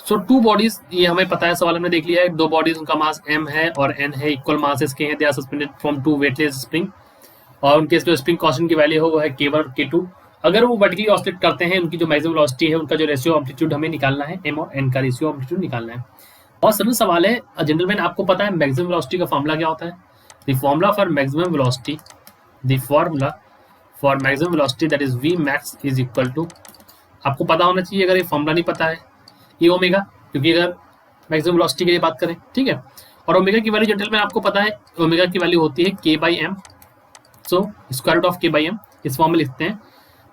सो two bodies, ये हमें पता है, सवाल हमने देख लिया है, दो बॉडीज उनका मास m है और n है, इक्वल मासेस के हैं, they are suspended from two weightless spring, और उनके जो स्प्रिंग कांस्टेंट की वैल्यू है वो है k1 और k2। अगर वो वर्टिकली ऑसिलेट करते हैं, उनकी जो मैक्सिमम वेलोसिटी है, उनका जो रेशियो एम्पलीट्यूड हमें निकालना है, m और n का रेशियो एम्पलीट्यूड निकालना है। और सरल सवाल है जेंटलमैन, आपको पता है मैक्सिमम वेलोसिटी का फॉर्मूला क्या होता है? The formula for maximum velocity, the formula for maximum velocity that is v max is equal to, आपको पता होना चाहिए, अगर ये फॉर्मूला नहीं पता है, ये ओमेगा, क्योंकि अगर मैक्सिमम वेलोसिटी की बात करें, ठीक है, और ओमेगा की वैल्यू जेंटलमैन आपको पता है, ओमेगा की वैल्यू होती है k/m, so square root of k/m, इस फॉर्म में लिखते हैं।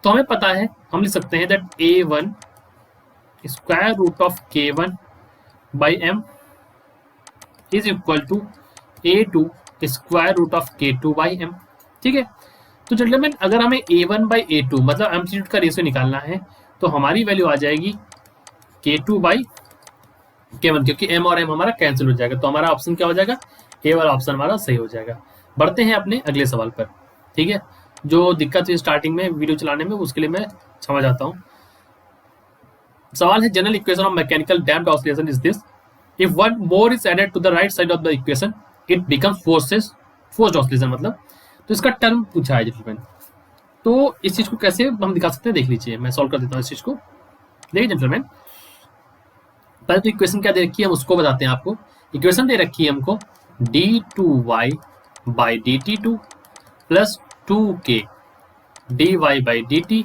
तो हमें पता है, हम लिख सकते हैं that a1 square root of k1/m is equal to a2 square root of k2/m, ठीक है। तो जेंटलमैन अगर हमें a1/a2 मतलब एम्पलीट्यूड का रेशियो निकालना है, तो हमारी वैल्यू आ जाएगी k2/k1, क्योंकि m और m हमारा कैंसिल हो जाएगा, तो हमारा ऑप्शन क्या हो जाएगा, ए वाला ऑप्शन हमारा सही हो जाएगा। बढ़ते हैं अपने अगले सवाल पर, ठीक है। जो दिक्कत हुई स्टार्टिंग में वीडियो चलाने में, उसके लिए मैं समझ आता हूँ। सवाल है, general equation of mechanical damped oscillation is this, if one more is added to the right side of the equation it becomes forced oscillation, मतलब तो इसका टर्म पूछा है जेंटलमैन। तो इस चीज को कैसे हम दिखा सकते हैं, देख लीजिए, मैं सॉल्व कर देता हूँ इस चीज को। देखिए जेंटलमैन, पहले तो इक्वेशन क्या दे रखी है हम उसको बताते हैं आपको। इक्वेशन दे रखी है हमको d2y/dt2 plus 2k dy/dt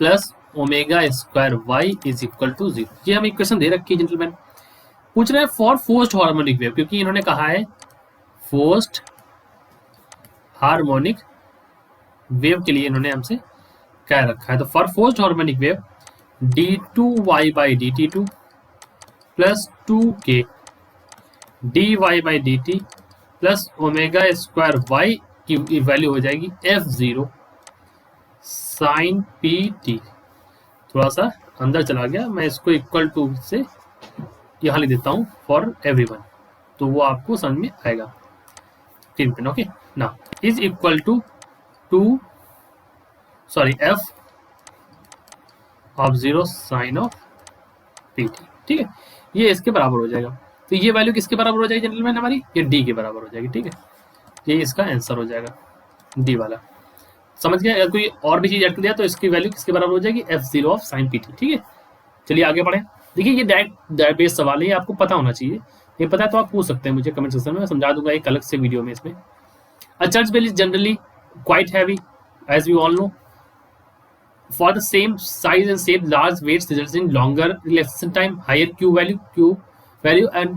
plus omega square y is equal to 0। ये हमें इक्वेशन दे रखी है जेंटलमैन। पूछ रहे हैं फॉर फोर्स्ड हार्मोनिक वेव, क्योंकि इन्होंने कहा है फोर्स्ड हार्मोनिक वेव के लिए इन्होंने हमसे क्या रखा है। तो for forced harmonic wave d2y/dt2 plus 2k dy/dt plus omega square y की वैल्यू हो जाएगी f0 साइन pt। थोड़ा सा अंदर चला गया, मैं इसको इक्वल टू से यहाँ लिख देता हूँ फॉर एवरीवन, तो वो आपको समझ में आएगा। 3 पिन, ओके ना, is equal to f of 0 sine of pt, ठीक है। ये इसके बराबर हो जाएगा। तो ये वैल्यू किसके बराबर हो जाएगी जेंटलमैन हमारी, ये d के बराबर हो जाएगी, ठीक है। ये इसका आंसर हो जाएगा d वाला, समझ गया। अगर कोई और भी चीज ऐड कर दिया तो इसकी वैल्यू किसके बराबर हो जाएगी, f0 ऑफ साइन pt, ठीक है। चलिए आगे बढ़े। देखिए ये डायरेक्ट बेस्ड सवाल है, ये आपको पता होना चाहिए। ये पता है तो आप पूछ सकते हैं मुझे कमेंट सेक्शन में, मैं समझा दूंगा एक अलग से वीडियो में इसमें। A church bell is generally quite heavy as we all know, for the same size and shape large weights results in longer relaxation time, higher q value and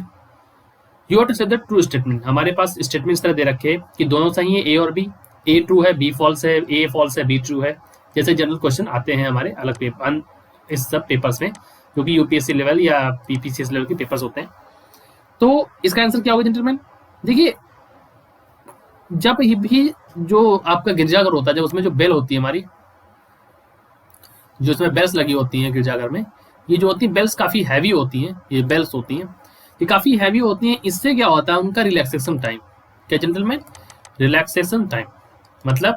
you have to say the true statement। हमारे पास statement इस तरह दे रखे हैं कि दोनों सही है, a और b, a ट्रू है, b फॉल्स है, a फॉल्स है, b ट्रू है। जैसे जनरल क्वेश्चन आते हैं हमारे अलग पेपर, इस सब पेपर्स में, जो कि यूपीएससी लेवल या पीपीसीएस लेवल के पेपर्स होते हैं। तो इसका आंसर क्या होगा जेंटलमैन, देखिए जब भी जो आपका गिरजाघर होता है, जब उसमें जो बेल होती है हमारी, जो इसमें बेल्स लगी होती हैं गिरजाघर में, ये जो होती है बेल्स काफ़ी हैवी होती हैं, ये बेल्स होती हैं, ये काफ़ी हैवी होती हैं। इससे क्या होता है, उनका रिलैक्सेशन टाइम, क्या जेंटलमैन, रिलैक्सेशन टाइम, मतलब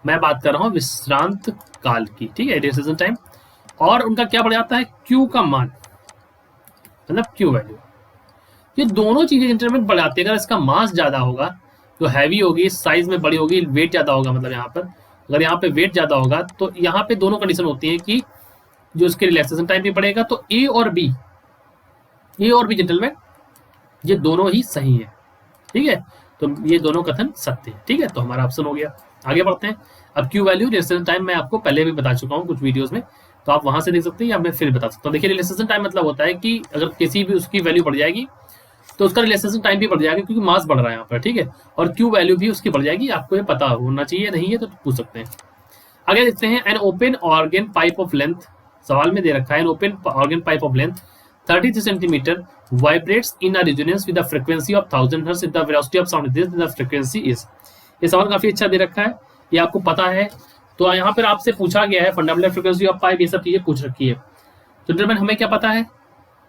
मैं बात कर रहा हूँ विश्रांत काल की, ठीक है, रिलैक्सेशन टाइम, और उनका क्या बढ़ जाता है, क्यू का मान, मतलब क्यू वैल्यू। ये दोनों चीज़ें जेंटलमैन बढ़ जाती है। अगर इसका मास ज़्यादा होगा तो हैवी होगी, साइज में बड़ी होगी, वेट ज़्यादा होगा, मतलब यहाँ पर अगर यहाँ पे वेट ज़्यादा होगा तो यहाँ पे दोनों कंडीशन होती है कि जो इसके रिलैक्सेशन टाइम भी बढ़ेगा। तो ए और बी जेंटलमैन ये दोनों ही सही है, ठीक है। तो ये दोनों कथन सत्य है, ठीक है। तो हमारा ऑप्शन हो गया। आगे बढ़ते हैं। अब क्यू वैल्यू रिलैक्सेशन टाइम मैं आपको पहले भी बता चुका हूँ कुछ वीडियोज में, तो आप वहां से देख सकते हैं या मैं फिर बता सकता हूँ। देखिए रिलैक्सेशन टाइम मतलब होता है कि अगर किसी भी उसकी वैल्यू बढ़ जाएगी तो उसका रिलैक्सेशन टाइम भी बढ़ जाएगा, क्योंकि मास बढ़ रहा है यहाँ पर, ठीक है। और क्यू वैल्यू भी उसकी बढ़ जाएगी, आपको ये पता होना चाहिए, नहीं है तो पूछ सकते हैं। आगे देखते हैं। An open organ pipe of length, सवाल में दे रखा है an open organ pipe of length 33 centimetre vibrates in a resonance with the frequency of 1000 hertz, the velocity of sound this the frequency is. ये सवाल काफी अच्छा दे रखा है, ये आपको पता है। तो यहाँ पर आपसे पूछा गया है फंडामेंटल फ्रीक्वेंसी ऑफ पाइप, ये सब चीजें पूछ रखी है। तो जेंटलमैन हमें क्या पता है,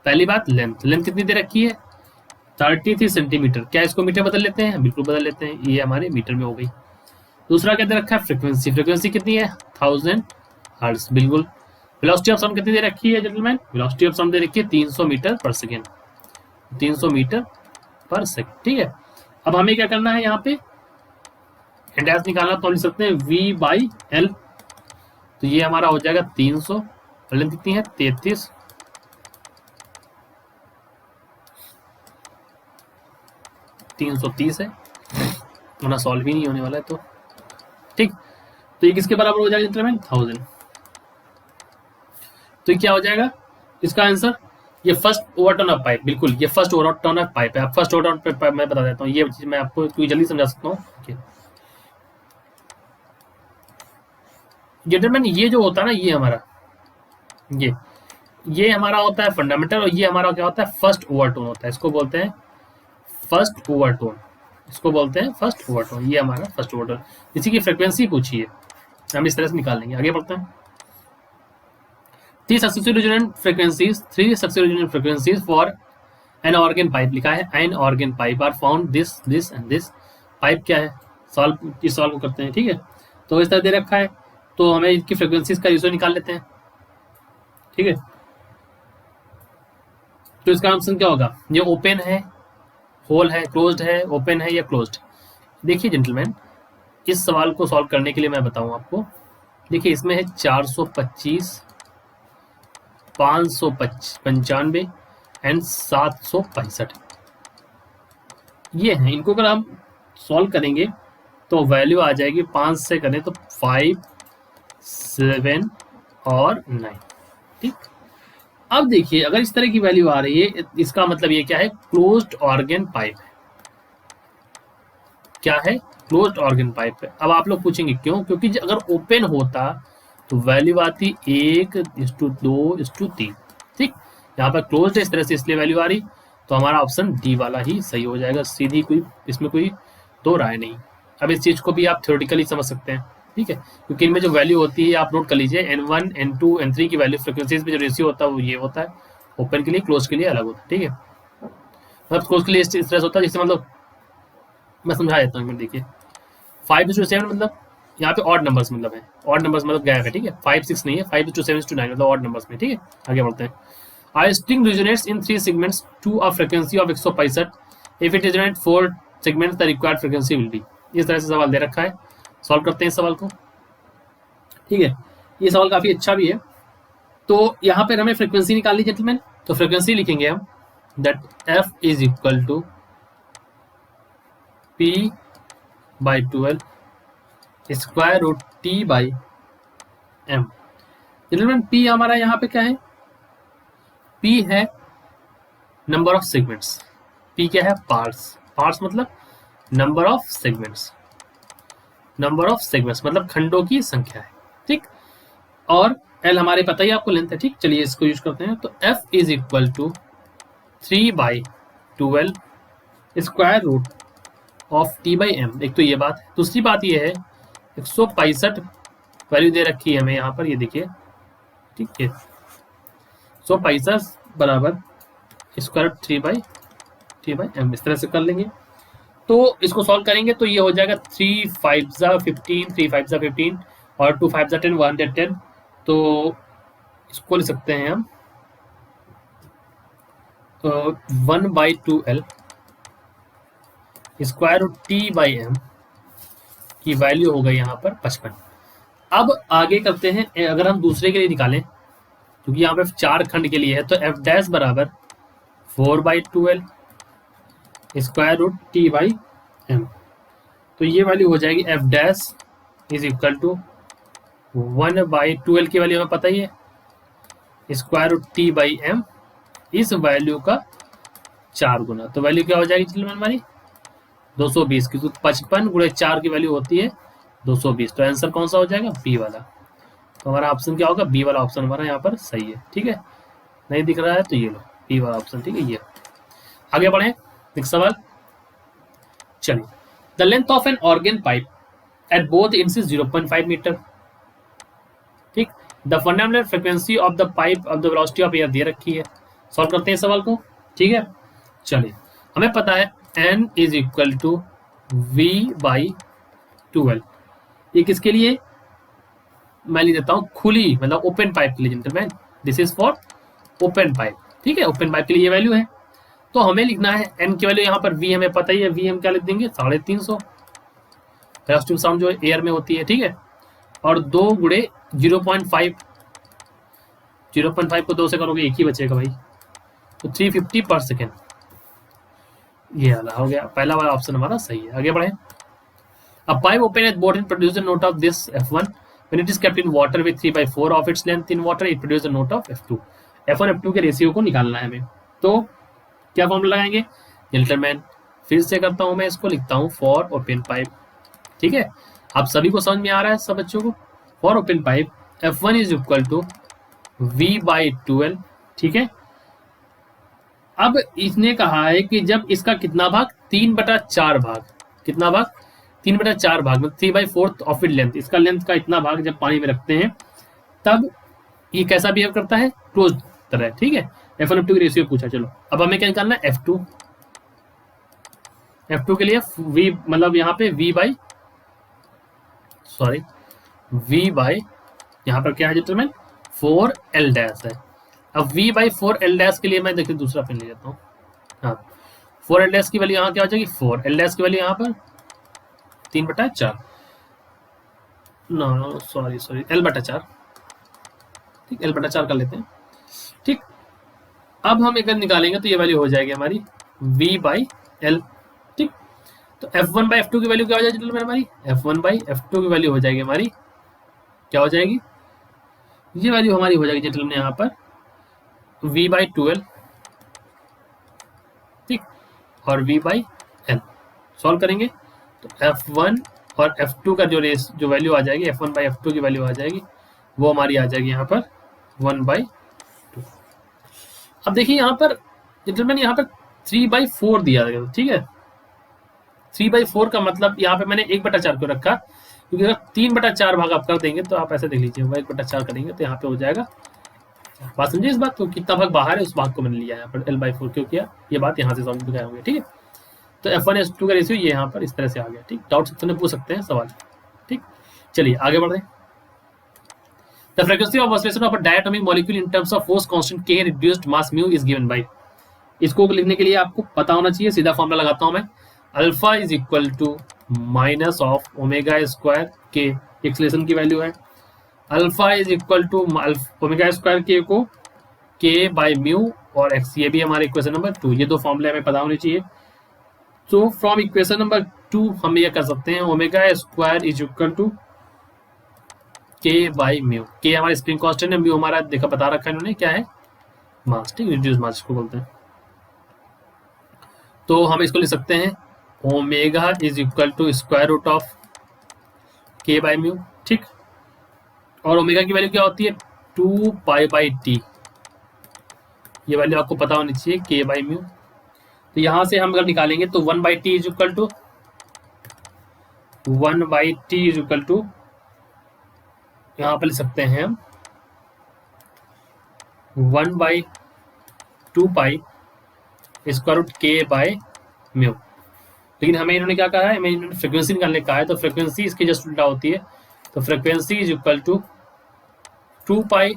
पहली बात लेंथ कितनी दे रखी है, 33 सेंटीमीटर। क्या इसको मीटर बदल लेते हैं, बिल्कुल बदल लेते हैं, ये हमारे मीटर में हो गई। दूसरा क्या दे रखा है, फ्रीक्वेंसी कितनी है, 1000 हर्ट्ज, बिल्कुल। वेलोसिटी ऑफ साउंड कितनी दे रखी है जेंटलमैन? वेलोसिटी ऑफ साउंड दे रखी है 300 metre per second, 300 metre per second, ठीक है। अब हमें क्या करना है यहाँ पे डैश निकालना, तो हम लिख सकते हैं v बाई एल। तो ये हमारा हो जाएगा 300, और लेंथ कितनी है 33, 330 है, वरना सॉल्व ही नहीं होने वाला है। तो ठीक, तो ये किसके बराबर हो जाएगा जेंटलमैन? 1000। तो ये क्या हो जाएगा इसका आंसर? ये फर्स्ट ओवरटर्न ऑफ पाइप, बिल्कुल ये फर्स्ट ओवरटर्न ऑफ पाइप है। आप फर्स्ट ओवरटर्न पाइप मैं बता देता हूँ, ये चीज मैं आपको क्योंकि जल्दी समझा सकता हूँ। जेंटलमैन ये जो होता है ना, ये हमारा ये हमारा होता है फंडामेंटल, और ये हमारा क्या होता है? फर्स्ट ओवरटोन होता है। इसको बोलते हैं फर्स्ट ओवरटोन, इसको बोलते हैं फर्स्ट ओवरटोन। ये हमारा फर्स्ट ओवरटोन। इसी की फ्रिक्वेंसी पूछी है, हम इस तरह से निकाल लेंगे। आगे बढ़ते हैं। Three successive resonant frequencies for an organ pipe लिखा है। An organ pipe are found this and this. Pipe क्या है? सॉल्व करते हैं, ठीक है। तो इस तरह दे रखा है, तो हमें इनकी फ्रिक्वेंसीज का रेशियो निकाल लेते हैं, ठीक है। तो इसका आंसर क्या होगा? ये ओपन है, होल है, क्लोज्ड है, ओपन है या क्लोज्ड? देखिए जेंटलमैन, इस सवाल को सॉल्व करने के लिए मैं बताऊं आपको। देखिए इसमें है 425, 595 एंड 765। ये है, इनको अगर हम सॉल्व करेंगे तो वैल्यू आ जाएगी 5 से करें तो 5, 7 और 9, ठीक। अब देखिए अगर इस तरह की वैल्यू आ रही है, इसका मतलब ये क्या है? क्लोज्ड ऑर्गन पाइप है। क्या है? क्लोज्ड ऑर्गन पाइप है। अब आप लोग पूछेंगे क्यों? क्योंकि अगर ओपन होता तो वैल्यू आती 1:2:3, ठीक। यहाँ पर क्लोज्ड है इस तरह से, इसलिए वैल्यू आ रही। तो हमारा ऑप्शन डी वाला ही सही हो जाएगा, सीधी, कोई इसमें कोई दो राय नहीं। अब इस चीज को भी आप थ्योरेटिकली समझ सकते हैं, ठीक है, क्योंकि इनमें जो वैल्यू होती है आप नोट कर लीजिए, N1, N2, N3 की वैल्यू फ्रिक्वेंसीज में जो रेशियो होता है वो ये होता है। ओपन के लिए, क्लोज के लिए अलग होता है, ठीक है। मतलब क्लोज के लिए इस तरह से होता है, जिससे मतलब मैं समझा देता हूँ। देखिए 5:7 मतलब यहाँ पे ऑड नंबर्स मतलब है, ऑड नंबर्स मतलब गैप है, ठीक है। 5, 6 नहीं है, 5:7:9 मतलब ऑड नंबर्स में, ठीक है। आगे बढ़ते हैं। A string resonates in 3 segments to a frequency of 165. If it resonates 4 segments, the required frequency will be। इस तरह से सवाल दे रखा है, सॉल्व करते हैं इस सवाल को, ठीक है। ये सवाल काफी अच्छा भी है। तो यहाँ पर हमें फ्रीक्वेंसी निकालनी जेंटलमैन, तो फ्रीक्वेंसी लिखेंगे हम that F is equal to P/12 square root T/m। Gentleman P हमारा यहाँ पे क्या है? P है नंबर ऑफ सेगमेंट्स। P क्या है? पार्ट्स। पार्ट्स मतलब number of segments, number of segments मतलब खंडों की संख्या है, ठीक। और L हमारे पता ही आपको लेंथ है, ठीक। चलिए इसको यूज करते हैं। तो F is equal to 3/12 square root of T/m। एक तो ये बात है। दूसरी बात ये है 165 वैल्यू दे रखी है हमें यहाँ पर, ये देखिए, ठीक है। 165 बराबर स्क्वायर 3/m, इस तरह से कर लेंगे। तो इसको सॉल्व करेंगे तो ये हो जाएगा 3 5 15, 3 5 15 और 2 5 10, 110। तो इसको लिख सकते हैं हम 1/2L स्क्वायर रूट T/m की वैल्यू हो गई यहाँ पर 55। अब आगे करते हैं, अगर हम दूसरे के लिए निकालें, क्योंकि यहाँ पे 4 खंड के लिए है, तो F डैश बराबर 4/2L स्क्वायर रूट T/m। तो ये वैल्यू हो जाएगी F dash is equal to 1/2L की वैल्यू हमें पता ही है, स्क्वायर रूट T/m, इस वैल्यू का 4 गुना। तो वैल्यू क्या हो जाएगी चिल्ड्रन हमारी? 220, क्योंकि 55 गुणे 4 की वैल्यू होती है 220। तो आंसर कौन सा हो जाएगा? बी वाला। तो हमारा ऑप्शन क्या होगा? बी वाला ऑप्शन हमारा यहाँ पर सही है, ठीक है। नहीं दिख रहा है तो ये लो बी वाला ऑप्शन, ठीक है। ये आगे बढ़े, नेक्स्ट सवाल। चलिए, the length of an organ pipe at both ends is 0.5 metre, ठीक। The fundamental frequency of the pipe of the velocity of air दे रखी है। सॉल्व करते हैं सवाल को, ठीक है। चलिए, हमें पता है n is equal to V/12। ये किसके लिए? मैं लिख देता हूँ खुली, मतलब ओपन पाइप के लिए gentleman, this is for open pipe. ठीक है, ओपन पाइप के लिए ये वैल्यू है। तो हमें लिखना है एन की वैल्यू, यहाँ पर वी हमें पता ही है, वी हम क्या लिख देंगे 350, पॉजिटिव साउंड जो एयर में होती है। ठीक है, और 2 गुणे 0.5, 0.5 को 2 से करोगे एक ही बचेगा भाई, तो 350 पर सेकेंड। ये वाला हो गया, पहला वाला ऑप्शन हमारा सही है। आगे बढ़े। A pipe open at bottom produces a note of this F1. When it is kept in water with 3/4 of its length in water, it produces a note of F2. F1 F2 के ratio को निकालना है हमें। तो क्या formula लगाएंगे gentleman, फिर से करता हूं मैं इसको, लिखता हूं फॉर ओपन पाइप। ठीक है, आप सभी को समझ में आ रहा है सब बच्चों को। For open pipe F1 is equal to V/12। ठीक है, अब इसने कहा है कि जब इसका कितना भाग, 3/4 भाग, कितना भाग 3/4 भाग में 3/4 ऑफ इट लेंथ, इसका लेंथ का इतना भाग जब पानी में रखते हैं तब ये कैसा बिहेव करता है, क्लोज तरह। ठीक है, F1 F2 की रेशियो पूछा। चलो अब हमें क्या निकालना है, F2। F2 के लिए V मतलब यहाँ पे V बाई यहाँ पर क्या है जेंटलमैन 4L डैश है। अब V/4L डैश के लिए मैं देखिए दूसरा पेन ले लेता हूँ। हाँ, 4L डैश की वैल्यू यहाँ क्या हो जाएगी, 4L डैश की वैल्यू यहाँ पर 3/4, नो सॉरी L/4। ठीक, L/4 कर लेते हैं। ठीक, अब हम एक निकालेंगे तो ये वैल्यू हो जाएगी हमारी V/L। ठीक, तो F1/F2 की वैल्यू क्या हो जाएगी जेंटलमैन, हमारी F1/F2 की वैल्यू हो जाएगी हमारी, क्या हो जाएगी, ये वैल्यू हमारी हो जाएगी जेंटलमैन यहाँ पर V/12। ठीक, और V/L सॉल्व करेंगे तो F1 और F2 का जो वैल्यू आ जाएगी, F1/F2 की वैल्यू आ जाएगी, वो हमारी आ जाएगी यहाँ पर 1/2। अब देखिए यहाँ पर जेंटलमैन यहाँ पर 3/4 दिया गया। ठीक है, 3/4 का मतलब यहाँ पे मैंने 1/4 क्यों रखा, क्योंकि अगर 3/4 भाग आप कर देंगे तो आप ऐसे देख लीजिए 1/4 करेंगे तो यहाँ पे हो जाएगा, बात समझिए इस बात को, कितना भाग बाहर है उस भाग को मैंने लिया यहाँ पर L/4 क्यों किया, ये बात यहाँ से समझ में होंगे। ठीक है, तो F1 F2 का रेशियो ये यहाँ पर इस तरह से आ गया। ठीक, डाउट सकते पूछ सकते हैं सवाल। ठीक, चलिए आगे बढ़े। The frequency of oscillation of a diatomic molecule in terms of force constant K reduced mass mu is given by, इसको लिखने के लिए आपको पता होना चाहिए, सीधा फॉर्मूला लगाता हूं मैं, alpha is equal to minus of omega square के, एक्सेलरेशन की वैल्यू है, alpha is equal to omega square के को के बाय म्यू और एक्स, ये भी हमारे इक्वेशन नंबर 2, ये दो फॉर्मूले हमें पता होने चाहिए। तो फ्रॉम इक्वेशन नंबर 2 हम ये कर सकते हैं, omega square is equal to k by mu, k हमारे स्प्रिंग कांस्टेंट है, म्यू हमारा देखा बता रखा है इन्होंने क्या है, मास। ठीक, रिड्यूस मास को बोलते हैं। तो हम इसको लिख सकते हैं omega is equal to square root of k by mu. ठीक, और ओमेगा की वैल्यू क्या होती है 2π/t, ये वैल्यू आपको पता होनी चाहिए के बाय म्यू। तो यहां से हम अगर निकालेंगे तो 1/t is equal to 1/t is equal to, यहां पर लिख सकते हैं हम 1/2π square root k by mu. लेकिन हमें इन्होंने क्या कहा है, हमें इन्होंने फ्रीक्वेंसी निकालने कहा है, तो फ्रीक्वेंसी इसकी जस्ट उल्टा होती है, तो frequency is equal to 2π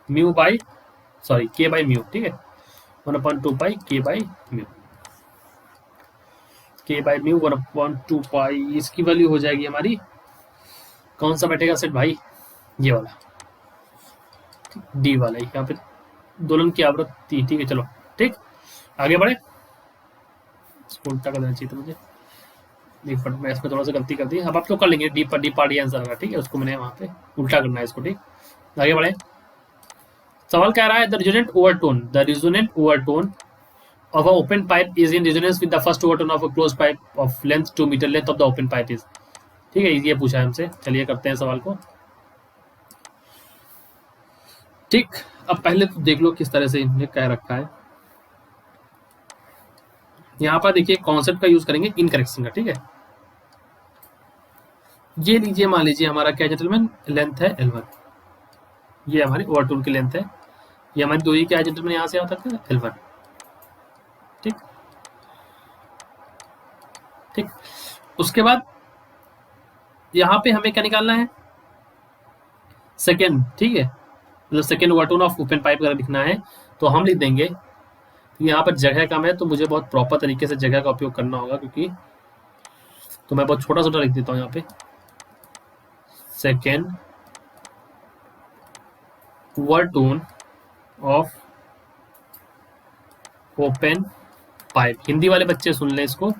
mu by k by mu. ठीक है, 1/2π k by mu, k by mu 1/2π, इसकी वैल्यू हो जाएगी हमारी, कौन सा बैठेगा सेट भाई, ये वाला डी वाला, यहाँ पे दोलन की आवृत्ति। ठीक है, चलो ठीक आगे बढ़े, इसको उल्टा कर देना चाहिए था मुझे, मैं इसमें थोड़ा सा गलती कर दी, अब आप लोग कर लेंगे, डी पार्ट आंसर होगा। ठीक है, उसको मैंने वहां पे उल्टा करना है इसको। ठीक, आगे बढ़े। सवाल कह रहा है the resonant overtone of an open pipe is in resonance with the first overtone of a closed pipe of length 2 meter, length of the open pipe is। ठीक है, ये पूछा है हमसे, चलिए करते हैं सवाल को। ठीक, अब पहले तो देख लो किस तरह से इन्होंने कह रखा है, यहां पर देखिए कॉन्सेप्ट का यूज करेंगे इनकरेक्शन का। ठीक है, ये लीजिए, मान लीजिए हमारा क्या जेंटलमैन लेंथ है L1, ये हमारी ओवरटोन की लेंथ है, ये हमारी दूरी क्या है जेंटलमैन, यहां से यहां तक है L1। ठीक, ठीक, उसके बाद यहाँ पे हमें क्या निकालना है, सेकेंड, ठीक है, मतलब second overtone of open pipe अगर लिखना है तो हम लिख देंगे, यहाँ पर जगह कम है तो मुझे बहुत प्रॉपर तरीके से जगह का उपयोग करना होगा, क्योंकि तो मैं बहुत छोटा छोटा लिख देता हूँ यहाँ पे, second overtone of open pipe. Hindi वाले बच्चे सुन लें इसको,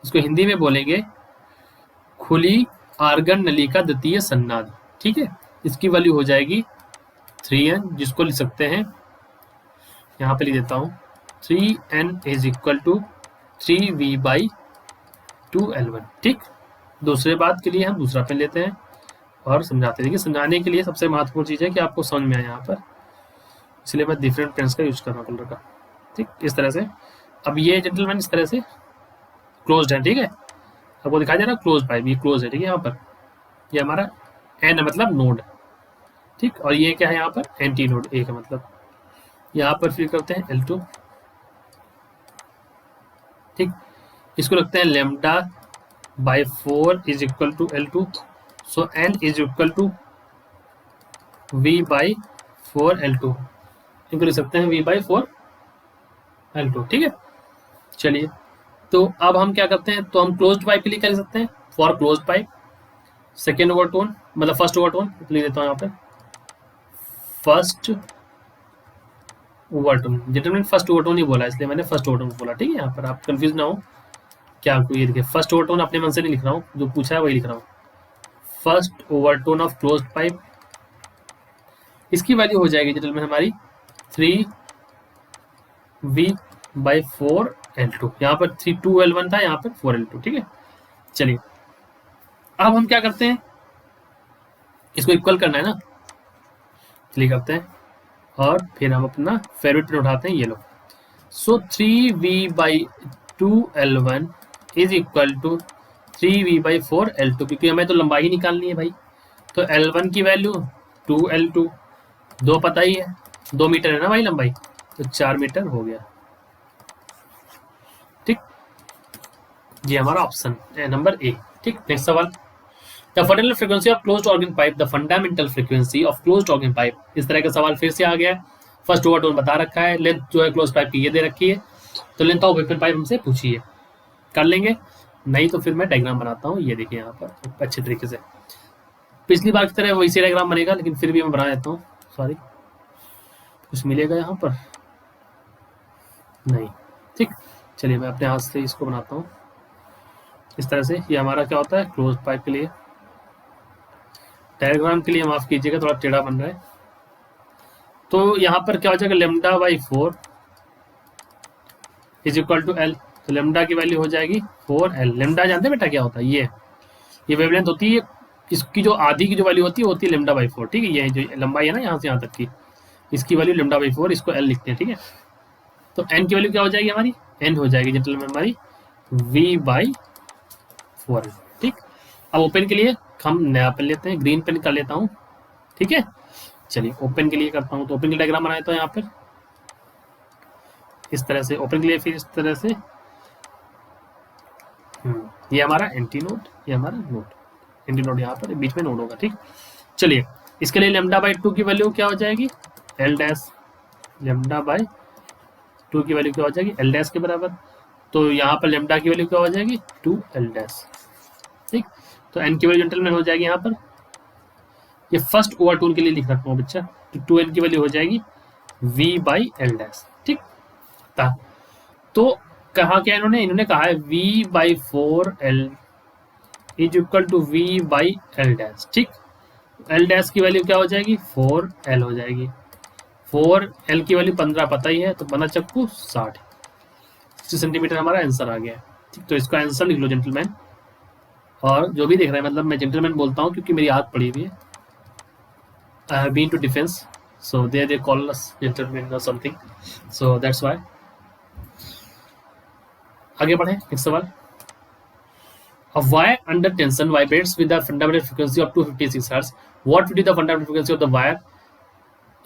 इसको हिंदी में बोलेंगे खुली आर्गन नली का द्वितीय सन्नाद, ठीक है। इसकी वैल्यू हो जाएगी 3n, जिसको लिख सकते हैं, यहाँ पे लिख देता हूँ 3n is equal to 3v/2l1, ठीक। दूसरे बात के लिए हम दूसरा पेन लेते हैं और समझाते हैं। देखिए समझाने के लिए सबसे महत्वपूर्ण चीज़ है कि आपको समझ में आए यहाँ पर, इसलिए मैं डिफरेंट पेन्स का यूज कर रहा हूँ कलर का, ठीक, इस तरह से। अब ये जेंटलमैन इस तरह से क्लोज्ड है, ठीक है, आपको दिखाई दे रहा है क्लोज पाइप, ये क्लोज है, ठीक है। यहाँ पर ये हमारा एन मतलब नोड, ठीक, और ये क्या है यहाँ पर एंटी नोड ए का मतलब। यहाँ पर फिर करते हैं L2, ठीक, इसको रखते हैं λ/4 is equal to L2, so n is equal to v/4 L2, इनको लिख सकते हैं v/4 L2, ठीक है। चलिए, तो अब हम क्या करते हैं, तो हम क्लोज्ड पाइप के लिए क्या लिख सकते हैं, for closed pipe second overtone मतलब फर्स्ट ओवरटोन लिख देता हूँ यहाँ पे, first overtone, gentleman first overtone ही बोला इसलिए मैंने फर्स्ट ओवरटोन बोला, ठीक है। यहाँ पर आप कंफ्यूज ना हो, क्या आपको ये देखिए फर्स्ट ओवरटोन अपने मन से नहीं लिख रहा हूँ, जो पूछा है वही लिख रहा हूँ, first overtone of closed pipe. इसकी वैल्यू हो जाएगी जेंटलमैन हमारी 3v/4 L2, यहाँ पर 2L1 था, यहाँ पर 4L2, ठीक है। चलिए, अब हम क्या करते हैं, इसको इक्वल करना है ना, इसलिए करते हैं, और फिर हम अपना फेवरेट पेन उठाते हैं, ये लो। So 3v/2L1 is equal to 3v/4 L2, क्योंकि हमें तो लंबाई निकालनी है भाई, तो L1 की वैल्यू 2L2, 2 पता ही है, 2 मीटर है ना भाई लंबाई, तो 4 मीटर हो गया, ठीक। ये हमारा ऑप्शन है नंबर ए, ठीक। नेक्स्ट सवाल, the fundamental frequency of closed organ pipe, the fundamental frequency of closed organ pipe. इस तरह का सवाल फिर से आ गया है, फर्स्ट ओवरटोन बता रखा है, लेंथ जो है क्लोज पाइप की ये दे रखी है, तो लेंथ ऑफ ओपन पाइप हमसे पूछिए, कर लेंगे, नहीं तो फिर मैं डायग्राम बनाता हूँ, ये देखिए यहाँ पर अच्छे तरीके से, पिछली बार की तरह वैसे डायग्राम बनेगा, लेकिन फिर भी मैं बना देता हूँ, सॉरी कुछ मिलेगा यहाँ पर नहीं, ठीक। चलिए मैं अपने हाथ से इसको बनाता हूँ इस तरह से। ये हमारा क्या होता है क्लोज पाइप के लिए, डायग्राम के लिए माफ कीजिएगा थोड़ा टेढ़ा बन रहा है, तो यहाँ पर क्या हो जाएगा λ/4 इज इक्वल टू L, तो लेमडा की वैल्यू हो जाएगी 4L। लेमडा जानते हैं बेटा क्या होता है, ये वेवलेंथ होती है, इसकी जो आधी की जो वैल्यू होती है λ/4, ठीक है। ये जो लंबाई है ना यहाँ से यहाँ तक की, इसकी वैल्यू λ/4, इसको L लिखते हैं, ठीक है। तो n की वैल्यू क्या हो जाएगी हमारी, n हो जाएगी जेंटलमैन हमारी v/4, ठीक। अब ओपन के लिए हम नया पेन लेते हैं, ग्रीन पेन कर लेता हूँ, ठीक है। चलिए ओपन के लिए करता हूँ, तो ओपन के डायग्राम बनाया तो यहाँ पर इस तरह से, ओपन के लिए फिर इस तरह से, ये हमारा एंटी नोड, ये हमारा नोड, एंटी नोड यहाँ पर बीच में नोड होगा, ठीक। चलिए इसके लिए λ/2 की वैल्यू क्या हो जाएगी L डैश, λ/2 की वैल्यू क्या हो जाएगी L डैश के बराबर, तो यहाँ पर λ की वैल्यू क्या हो जाएगी 2L डैश, ठीक। तो n की वैल्यू जेंटलमैन हो जाएगी यहाँ पर, ये फर्स्ट ओवरटोन के लिए लिख रखा हूँ बच्चा, तो 2n की वैल्यू हो जाएगी v/L डैश, ठीक। तो कहा क्या इन्होंने कहा है v/4L is equal to v/L dash, ठीक। L डैश की वैल्यू क्या हो जाएगी 4L हो जाएगी, 4L की वैल्यू 15 पता ही है, तो 15 चक्कू 60 सेंटीमीटर हमारा आंसर आ गया है, ठीक। तो इसका आंसर लिख लो जेंटलमैन, और जो भी देख रहे हैं, मतलब मैं जेंटलमैन बोलता हूँ क्योंकि मेरी आदत पड़ी हुई है, I have been to defence, so they call us gentlemen or something, so that's why। आगे बढ़े, नेक्स्ट सवाल, a wire under tension vibrates with the fundamental frequency of 256 Hz. What would be the fundamental frequency of the wire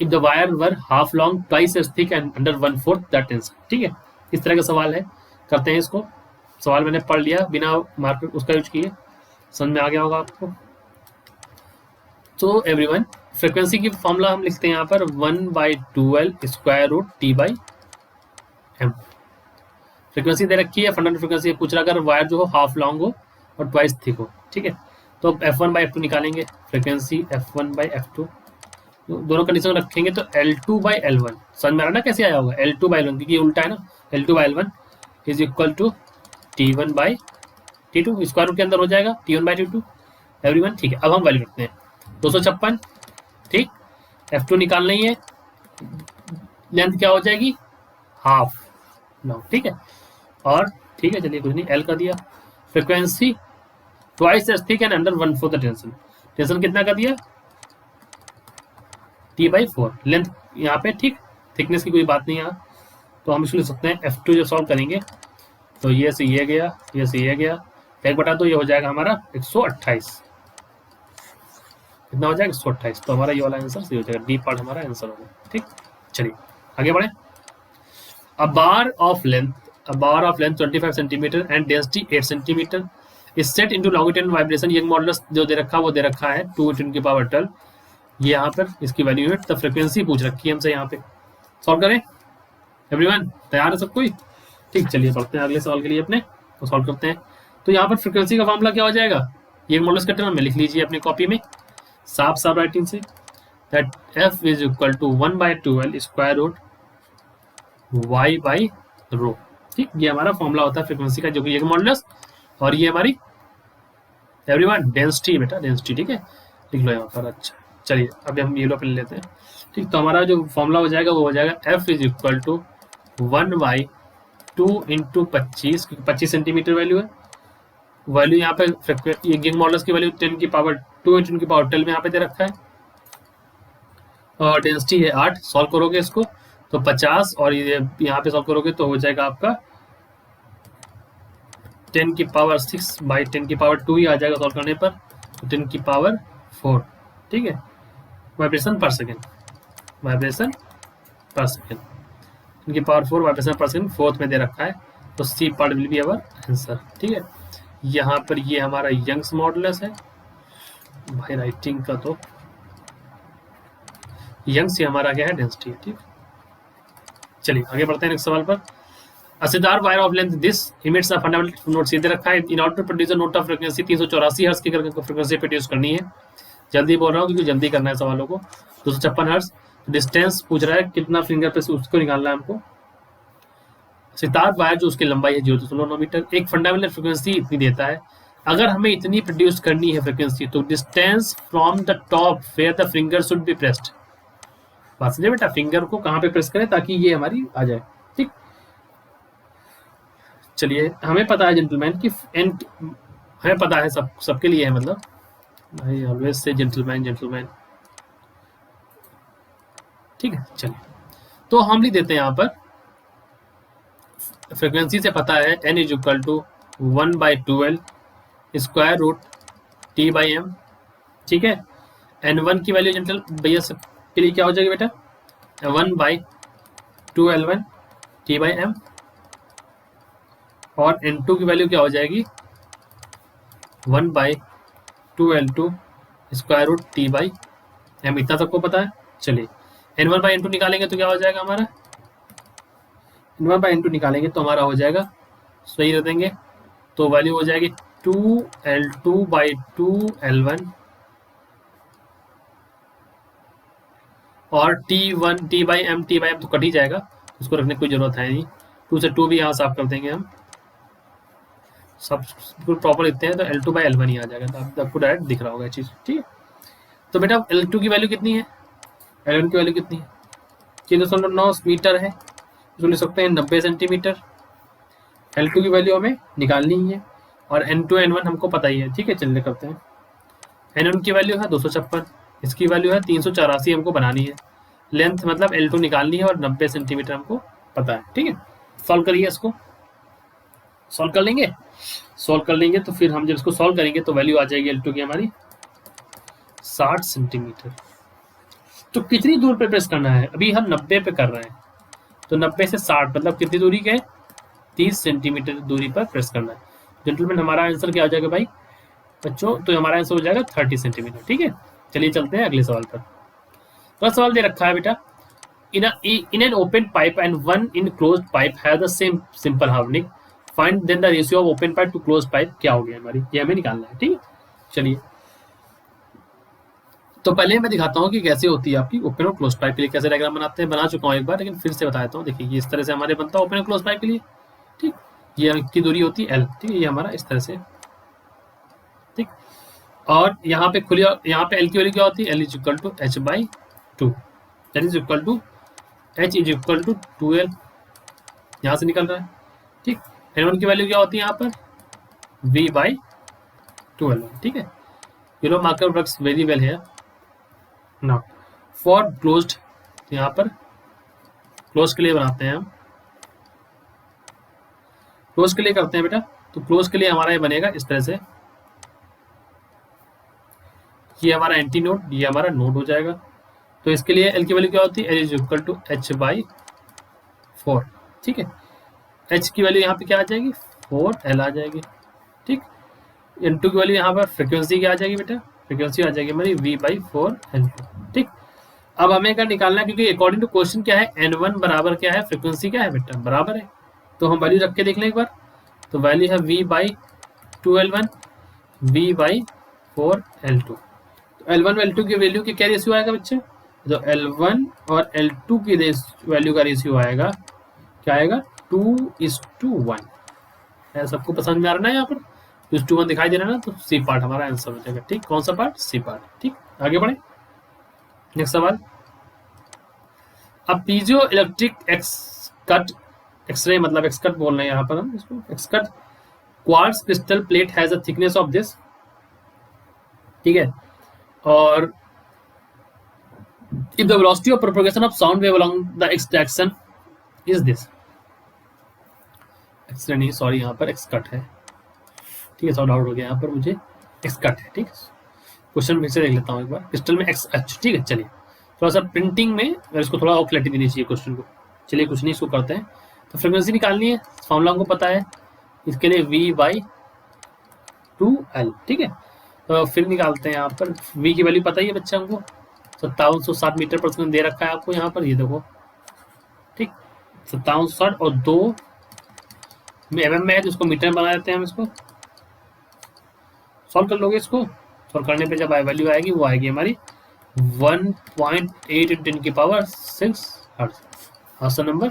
if the wire were half long, twice as thick and under 1/4 the tension, ठीक है। इस तरह का सवाल है, करते हैं इसको। सवाल मैंने पढ़ लिया बिना मार्कर उसका यूज किए, समझ में आ गया होगा आपको। तो एवरीवन फ्रीक्वेंसी की फॉर्मूला हम लिखते हैं यहाँ पर 1/2L square root T by M. Frequency दे रखी है, फंडामेंटल फ्रीक्वेंसी पूछ रहा अगर वायर जो हो हाफ लॉन्ग हो और ट्वाइस थिक हो, ठीक है। तो F1/F2 निकालेंगे, फ्रीक्वेंसी F1/F2 दोनों कंडीशन रखेंगे तो L2/L1 समझ में आ रहा ना कैसे आया होगा, L2/L1 क्योंकि उल्टा है ना, L2/L1 is equal to T1/T2 square root के अंदर हो जाएगा T1/T2 एवरीवन, ठीक है। अब हम वैल्यू रखते हैं 256, ठीक। F2 निकालना ही है, लेंथ क्या हो जाएगी हाफ लॉन्ग, ठीक है। और ठीक है चलिए कुछ नहीं, L कर दिया, frequency twice as thick and under 1/4 the tension, tension कितना कर दिया T/4, लेंथ यहाँ पे, ठीक। थिकनेस की कोई बात नहीं यहाँ, तो हम इसको लिख सकते हैं F2 जो सॉल्व करेंगे तो ये से ये गया, ये से ये गया, 1/2 ये हो जाएगा हमारा 128, कितना हो जाएगा 128। तो हमारा ये वाला आंसर सही हो जाएगा, डी पार्ट हमारा आंसर हो गया, ठीक। चलिए आगे बढ़े। A bar of length 25 centimetre and density 8 centimetre is set into longitudinal vibration, Young modulus जो दे रखा है वो दे रखा है 2 × 10⁻12, ये यहाँ पर इसकी वैल्यू है, तो फ्रीक्वेंसी पूछ रखी है हमसे यहाँ पे। सॉल्व करें एवरीवन, तैयार है सब कोई, ठीक। चलिए बढ़ते हैं अगले सवाल के लिए अपने, तो सॉल्व करते हैं। तो यहाँ पर फ्रीक्वेंसी का फॉर्मूला क्या हो जाएगा, ये मॉडुलस का टर्म में लिख लीजिए अपनी कॉपी में साफ साफ राइटिंग से, that F is equal to 1/2L square root y/ρ, ठीक। ये हमारा फॉर्मूला होता है फ्रीक्वेंसी का, जो कि ये मॉडुलस और ये हमारी एवरीवन डेंसिटी, बेटा डेंसिटी, ठीक है, लिख लो यहाँ पर। अच्छा चलिए अभी हम येलो पेन लेते हैं, ठीक। तो हमारा जो फॉर्मूला हो जाएगा वो हो जाएगा F is equal to 1/2 into 25, क्योंकि 25 सेंटीमीटर वैल्यू है, वैल्यू यहाँ पे ये यंग मॉडुलस की वैल्यू 10⁻2 × 10⁻12 में यहाँ पे दे रखा है, और डेंसिटी है 8। सॉल्व करोगे इसको तो 50, और ये यहाँ पे सॉल्व करोगे तो हो जाएगा आपका 10⁻6/10⁻2 ही आ जाएगा सॉल्व करने पर, तो 10⁻4, ठीक है, vibration per second, vibration per second, 10⁻4 vibration per second fourth में दे रखा है, तो C part will be our answer, ठीक है। यहाँ पर ये हमारा यंग्स मॉडुलस है भाई, राइटिंग का तो यंग्स ये हमारा क्या है डेंसिटी है, ठीक। चलिए आगे बढ़ते हैं नेक्स्ट सवाल पर। A cigar wire of length this emits a fundamental note, सीधे रखा है, in order to produce a note of frequency 384 hertz की फ्रीक्वेंसी प्रोड्यूस करनी है। जल्दी बोल रहा हूँ क्योंकि जल्दी करना है सवालों को। 256 हर्ट्ज, डिस्टेंस पूछ रहा है कितना फिंगर पे उसको निकालना है हमको। सितार वायर जो उसकी लंबाई है 0.9 मीटर, एक फंडामेंटल फ्रीक्वेंसी इतनी देता है, अगर हमें इतनी प्रोड्यूस करनी है फ्रीक्वेंसी तो distance from the top where the finger should be pressed, बात समझे बेटा, फिंगर को कहाँ पे प्रेस करें ताकि ये हमारी आ जाए, ठीक। चलिए हमें पता है जेंटलमैन कि एंड हमें पता है सबके लिए है, मतलब भाई ऑलवेज से जेंटलमैन जेंटलमैन, ठीक है। चलिए तो हम लिख देते हैं यहाँ पर फ्रीक्वेंसी से पता है n is equal to 1/2L square root T/m, ठीक है। n1 की वैल्यू जेंटल भैया सबके लिए क्या हो जाएगी बेटा 1/2L1 T/m, और n2 की वैल्यू क्या हो जाएगी 1/2L2 स्क्वायर रूट T/m, इतना सबको पता है। चलिए n1/n2 निकालेंगे तो क्या हो जाएगा हमारा, n1/n2 निकालेंगे तो हमारा हो जाएगा, सही रख देंगे तो वैल्यू हो जाएगी 2L2/2L1 और T/m तो कट ही जाएगा, उसको रखने की कोई जरूरत है नहीं, 2 से 2 भी यहाँ साफ कर देंगे हम, सब बिल्कुल प्रॉपर लिखते हैं तो L2/L1 ही आ जाएगा, तो आपको डायरेक्ट दिख रहा होगा चीज़, ठीक है। तो बेटा L2 की वैल्यू कितनी है, L1 की वैल्यू कितनी है 0.9 मीटर है, इसको लिख सकते हैं 90 सेंटीमीटर। L2 की वैल्यू हमें निकालनी ही है, और N2 N1 हमको पता ही है, ठीक है। चलिए करते हैं, N1 की वैल्यू है 256, इसकी वैल्यू है 384 हमको बनानी है, लेंथ मतलब L2 निकालनी है और 90 सेंटीमीटर हमको पता है, ठीक है। सॉल्व करिए इसको, सॉल्व कर लेंगे, सॉल्व कर लेंगे तो फिर हम जब इसको सॉल्व करेंगे तो वैल्यू आ जाएगी L2 की हमारी 60 सेंटीमीटर। तो कितनी दूर पे प्रेस करना है, अभी हम 90 पे कर रहे हैं, तो 90 से 60 मतलब कितनी दूरी के 30 सेंटीमीटर दूरी पर प्रेस करना है। जेंटलमैन हमारा आंसर क्या हो जाएगा भाई बच्चों, तो हमारा आंसर हो जाएगा 30 सेंटीमीटर, ठीक है। चलिए चलते हैं अगले सवाल पर। अगला सवाल दे रखा है बेटा, in an open pipe and one in closed pipe have the same simple harmonic, find then the ratio of open pipe to closed pipe। क्या हो गया हमारी, ये हमें निकालना है। ठीक है, चलिए तो पहले मैं दिखाता हूँ कि कैसे होती है आपकी ओपन और क्लोज पाइप के लिए कैसे डायग्राम बनाते हैं। बना चुका हूँ एक बार, लेकिन फिर से बता देता हूँ। देखिए ये इस तरह से हमारे बनता है ओपन और क्लोज पाइप के लिए। ठीक, ये की दूरी होती है एल। ठीक है, ये हमारा इस तरह से। ठीक, और यहाँ पे खुली, यहाँ पे एल की वैल्यू क्या होती है, L is equal to h by two, that is equal to h is equal to 2L, यहाँ से निकल रहा है। ठीक, N1 की वैल्यू क्या होती है यहाँ पर, V बाई 2L1। ठीक है, you know marker works very well है ना। फॉर क्लोज्ड, यहाँ पर क्लोज के लिए बनाते हैं हम, क्लोज के लिए करते हैं बेटा। तो क्लोज के लिए हमारा ये बनेगा इस तरह से, ये हमारा एंटी नोड, ये हमारा नोड हो जाएगा। तो इसके लिए एल की वैल्यू क्या होती है, L is equal to h by 4। ठीक है, एच की वैल्यू यहाँ पे क्या आ जाएगी, 4L आ जाएगी। ठीक, N2 की वैल्यू यहाँ पर फ्रिक्वेंसी क्या आ जाएगी बेटा, फ्रिक्वेंसी आ जाएगी हमारी V बाई 4L2। ठीक, अब हमें क्या निकालना है, क्योंकि अकॉर्डिंग टू क्वेश्चन क्या है, N1 बराबर क्या है, फ्रिक्वेंसी क्या है बेटा, बराबर है। तो हम वैल्यू रख के देख लें एक बार। तो वैल्यू है V by 2L1, V by 4L2। तो L1 और L2 की वैल्यू की क्या रेशियो आएगा बच्चे, तो L1 और L2 की वैल्यू का रेशियो आएगा, क्या आएगा, 2:1। सबको पसंद में आ रहा है यहाँ पर, 2:1 दिखाई दे रहा है ना, तो सी पार्ट हमारा आंसर हो जाएगा। ठीक, कौन सा पार्ट, सी पार्ट। ठीक, आगे बढ़े, नेक्स्ट सवाल। अब पीजो इलेक्ट्रिक एक्सकट, एक्सरे मतलब एक्सकट बोल रहे हैं यहाँ पर हम इसको, X cut quartz crystal plate has a thickness of this. ठीक है, और if the velocity of propagation of sound wave along the x direction is this, x-ray नहीं सॉरी, यहाँ पर एक्सकट है। ठीक है, थोड़ा डाउट हो गया यहाँ पर मुझे, एक्सकट है। ठीक, क्वेश्चन फिर से देख लेता हूँ एक बार। क्रिस्टल में एक्स एच। ठीक है, चलिए थोड़ा सा प्रिंटिंग में अगर इसको थोड़ा और क्लैरिटी देनी चाहिए क्वेश्चन को। चलिए कुछ नहीं, इसको करते हैं। तो फ्रिक्वेंसी निकालनी है, फॉर्मूला हमको पता है, इसके लिए V बाई 2L। ठीक है, तो फिर निकालते हैं यहाँ पर। V की वैल्यू पता ही है बच्चा हमको, 5760 मीटर पर सेकंड दे रखा है आपको यहाँ पर, ये देखो। ठीक, 5760 और 2 mm में है, तो इसको मीटर में बना देते हैं हम। इसको सॉल्व कर लोगे, इसको सॉल्व करने पे जब वैल्यू आएगी वो आएगी हमारी 1.8 × 10⁶ हर्ट्ज, ऑप्शन नंबर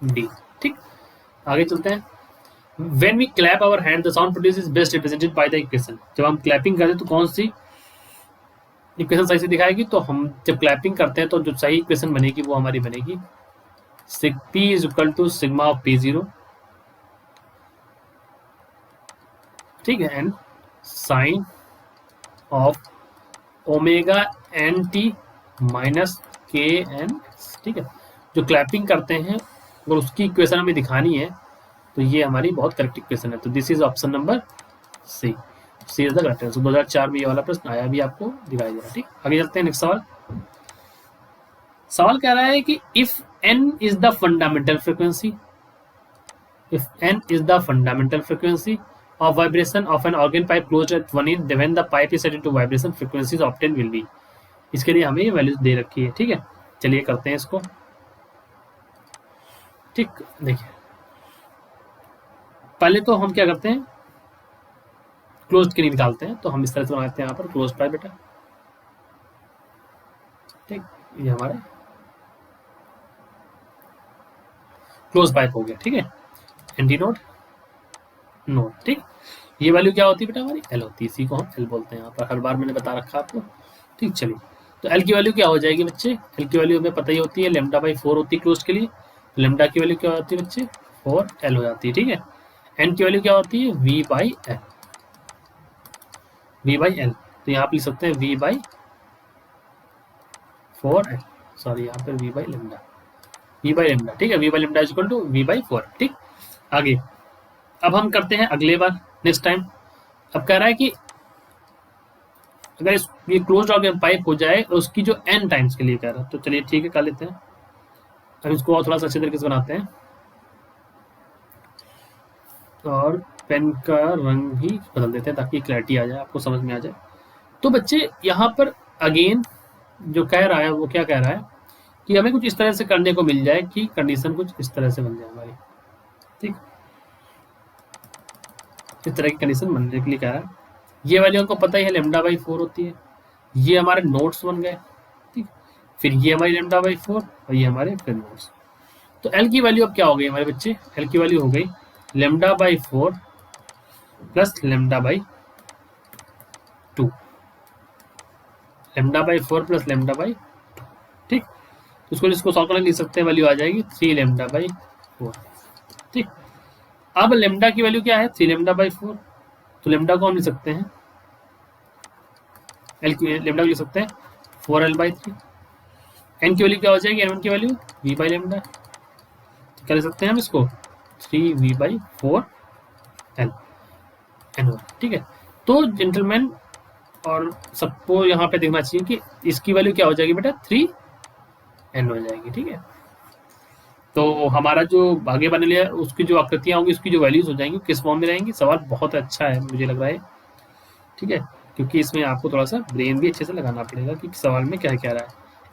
डी। ठीक, आगे चलते हैं। When we clap our hand, the sound produced is best represented by the equation। जब हम क्लैपिंग करते हैं तो कौन सी इक्वेशन सही से दिखाएगी, तो हम जब क्लैपिंग करते हैं तो जो सही इक्वेशन बनेगी वो हमारी बनेगी P is equal to sigma of P0। ठीक है, and sine of omega n t minus k n. ठीक है, जो क्लैपिंग करते हैं अगर उसकी इक्वेशन हमें दिखानी है तो ये हमारी बहुत करेक्ट इक्वेशन है। तो this is option number C, C is the correct answer. 2004 में ये वाला प्रश्न आया भी आपको दिखाई दे रहा है। ठीक, आगे चलते हैं। नेक्स्ट सवाल, सवाल कह रहा है कि if n is the fundamental frequency, if n is the fundamental frequency of vibration of an organ pipe closed at one end, when the pipe is set into vibration, frequencies obtained will be। इसके लिए हमें ये values दे रखी है। ठीक है, चलिए करते हैं इसको। ठीक, देखिए पहले तो हम क्या करते हैं, क्लोज्ड के लिए निकालते हैं। तो हम इस तरह से बनाते हैं यहाँ पर क्लोज्ड पाइप बेटा। ठीक, ये हमारा क्लोज पाइप हो गया। ठीक है, एंटी नोड, नोड। ठीक, ये वैल्यू क्या होती है बेटा हमारी, एल होती है। इसी को हम एल बोलते हैं यहाँ पर, हर बार मैंने बता रखा आपको। ठीक, चलिए तो एल की वैल्यू क्या हो जाएगी बच्चे, एल की वैल्यू हमें पता ही होती है, लेमडा बाई 4 होती है क्लोज के लिए। तो लेमडा की वैल्यू क्या होती है बच्चे, 4L हो जाती है। ठीक है, एन की वैल्यू क्या होती है, V by L, V by L. तो यहाँ पे लिख सकते हैं V बाई 4L, सॉरी यहाँ पर V by lambda, V by lambda. ठीक है, V by lambda is equal to V by 4। ठीक, आगे अब हम करते हैं अगले बार, नेक्स्ट टाइम। अब कह रहा है कि अगर ये क्लोज ऑर्गन पाइप हो जाए तो उसकी जो n टाइम्स के लिए कह रहा है, तो चलिए ठीक है कर लेते हैं। अब इसको और थोड़ा सा अच्छे तरीके से बनाते हैं और पेन का रंग भी बदल देते हैं ताकि क्लैरिटी आ जाए, आपको समझ में आ जाए। तो बच्चे यहाँ पर अगेन जो कह रहा है वो क्या कह रहा है कि हमें कुछ इस तरह से करने को मिल जाए कि कंडीशन कुछ इस तरह से बन जाए हमारी, ठीक, इस तरह की कंडीशन बनने के लिए कह रहा है। ये वैल्यू हमको पता ही है λ/4 होती है, ये हमारे नोट्स बन गए, ठीक, फिर ये हमारी λ/4 और ये हमारे फिर नोट्स। तो एल की वैल्यू अब क्या हो गई हमारे बच्चे, एल की वैल्यू हो गई λ/4 प्लस λ/2, λ/4 प्लस λ/2, ठीक। तो इसको जिसको सॉल्व करके लिख सकते हैं, वैल्यू आ जाएगी 3λ/4, ठीक। अब लेमडा की वैल्यू क्या है 3λ/4, तो लेमडा को हम लिख सकते हैं, एल की लेमडा को लिख सकते हैं 4l/3। एन की वैल्यू क्या हो जाएगी, एन वन की वैल्यू v/λ, तो क्या लिख सकते हैं हम इसको 3v/4l n1, ठीक है। तो जेंटलमैन और सबको यहाँ पे देखना चाहिए कि इसकी वैल्यू क्या हो जाएगी बेटा 3n हो जाएगी, ठीक है। तो हमारा जो आगे बने लिया उसकी जो आकृतियाँ होंगी उसकी जो वैल्यूज हो जाएंगी किस फॉर्म में रहेंगी। सवाल बहुत अच्छा है मुझे लग रहा है, ठीक है, क्योंकि इसमें आपको थोड़ा सा ब्रेन भी अच्छे से लगाना पड़ेगा कि सवाल में क्या क्या रहा है।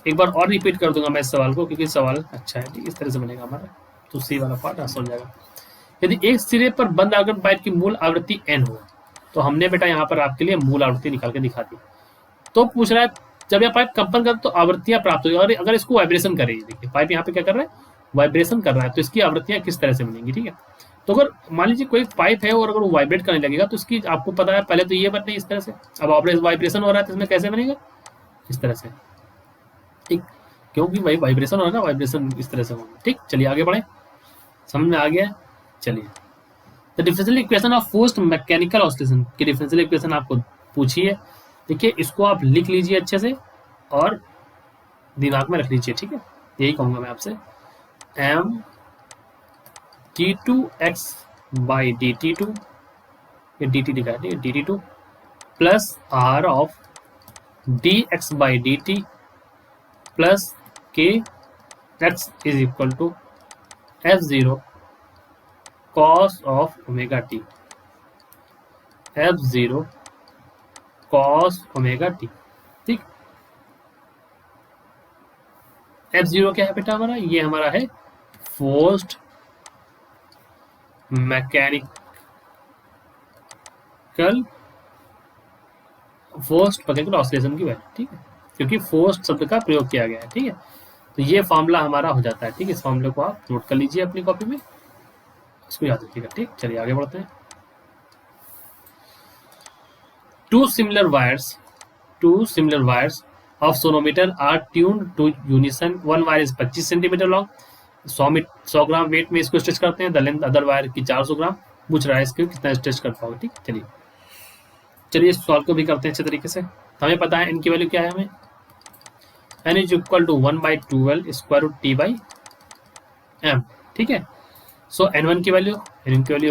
एक बार और रिपीट कर दूंगा मैं इस सवाल को क्योंकि सवाल अच्छा है, ठीक, इस तरह से बनेगा हमारा, तो सी वाला पार्ट आसान हो जाएगा। यदि एक सिरे पर बंद आवर्त पाइप की मूल आवृत्ति n हो, तो हमने बेटा यहाँ पर आपके लिए मूल आवृत्ति निकाल के दिखा दी। तो पूछ रहा है जब यह पाइप कंपन कर तो आवृत्तियां प्राप्त होगी, और अगर इसको वाइब्रेशन करे, देखिए पाइप यहाँ पे क्या कर रहा है, वाइब्रेशन कर रहा है, तो इसकी आवृत्तियां किस तरह से बनेंगी, ठीक है। तो अगर मान लीजिए कोई पाइप है और अगर वो वाइब्रेट करने लगेगा तो इसकी आपको पता है पहले तो ये बनने इस तरह से, अब वाइब्रेशन हो रहा है तो इसमें कैसे बनेगा, इस तरह से, ठीक, क्योंकि भाई वाइब्रेशन हो रहा है ना, वाइब्रेशन इस तरह से होगा, ठीक। चलिए आगे बढ़े, समझ में आ गया। चलिए the differential equation of forced mechanical oscillation की डिफरेंशियल इक्वेशन आपको पूछी है, देखिए इसको आप लिख लीजिए अच्छे से और दिमाग में रख लीजिए, ठीक है। यही कहूंगा मैं आपसे, m d2x/dt2, ये dt लिखा है, ठीक है, dt2 plus r of dx/dt plus k x is equal to f0 cos of omega t, f0 cos ओमेगा t, ठीक। f0 क्या है बेटा हमारा, ये हमारा है फोर्स्ड मैकेनिकल ऑसिलेशन की वैल्यू, ठीक है, क्योंकि फोर्स्ड शब्द का प्रयोग किया गया है, ठीक है। तो ये फॉर्मूला हमारा हो जाता है, ठीक है। इस फॉर्मूले को आप नोट कर लीजिए अपनी कॉपी में, इसको याद रखिएगा, ठीक। चलिए आगे बढ़ते हैं। Two similar wires of sonometer are tuned to unison, one wire is 25 centimetre long, 100 gram weight में इसको स्ट्रेच करते हैं, द लेंथ अदर वायर की 400 ग्राम, पूछ रहा है इसको कितना स्ट्रेच कर पाओगे, ठीक। चलिए इस सॉल्व को भी करते हैं अच्छे तरीके से। हमें पता है n की वैल्यू क्या है, हमें n is equal to 1/2l square root t/m, ठीक है। सो n1 की वैल्यू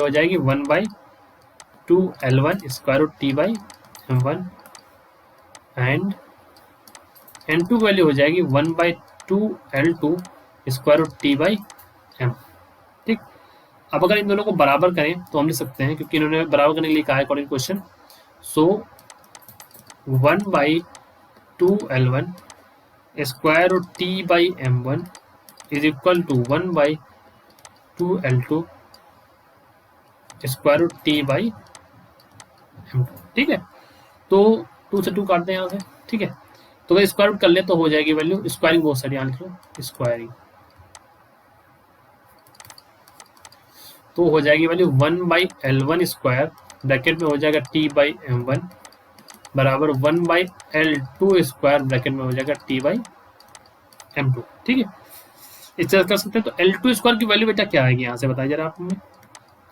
हो जाएगी 1/2l1 square root t/m1 and n2 की वैल्यू हो जाएगी 1/2l2 स्क्वायर रूट t/m, ठीक। अब अगर इन दोनों को बराबर करें तो हम लिख सकते हैं, क्योंकि इन्होंने बराबर करने के लिए कहा है according question, so 1/2l1 square root t/m1 is equal to 1/2l2 square root t/m2, ठीक है। तो 2 से 2 काटते हैं यहाँ से, ठीक है। तो अगर स्क्वायर रूट कर ले तो हो जाएगी वैल्यू, स्क्वायरिंग बहुत सारी यहाँ लिख लो, स्क्वायरिंग तो हो जाएगी वैल्यू 1/l1 स्क्वायर ब्रैकेट में हो जाएगा t/m1 बराबर 1/l2 स्क्वायर ब्रैकेट में हो जाएगा t/m2, ठीक है। इस तरह कर सकते हैं। तो l2 स्क्वायर की वैल्यू बेटा क्या आएगी यहाँ से बताइए जरा आप हमें,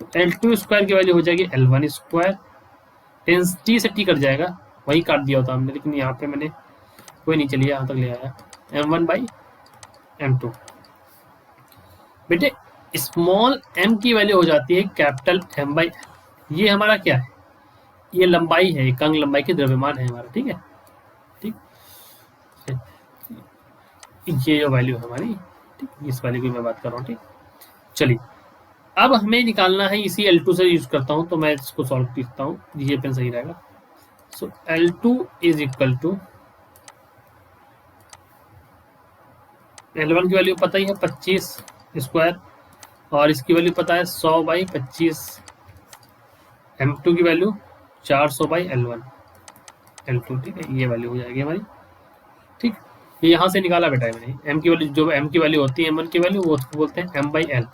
तो l2 स्क्वायर की वैल्यू हो जाएगी l1 स्क्वायर, t से t कट जाएगा, वही काट दिया होता हमने, लेकिन यहाँ पे मैंने कोई नहीं, चलिए यहाँ तक ले आया, m1/m2। बेटे स्मॉल m की वैल्यू हो जाती है कैपिटल m/n, ये हमारा क्या है, ये लंबाई है, एक अंग लंबाई की द्रव्यमान है हमारा, ठीक है, ठीक। ये जो वैल्यू है हमारी, ठीक, इस वैल्यू की मैं बात कर रहा हूँ, ठीक। चलिए अब हमें निकालना है, इसी L2 से यूज करता हूँ, तो मैं इसको सॉल्व करता हूँ, ये पेन सही रहेगा। सो L2 is equal to L1 की वैल्यू पता ही है 25 स्क्वायर, और इसकी वैल्यू पता है 100/25। M2 की वैल्यू 400/L1 L2, ठीक है, ये वैल्यू हो जाएगी हमारी। ठीक, ये यहाँ से निकाला बेटा है मैंने। M की वैल्यू, जो M की वैल्यू होती है M1 की वैल्यू, वो उसको बोलते हैं M/L,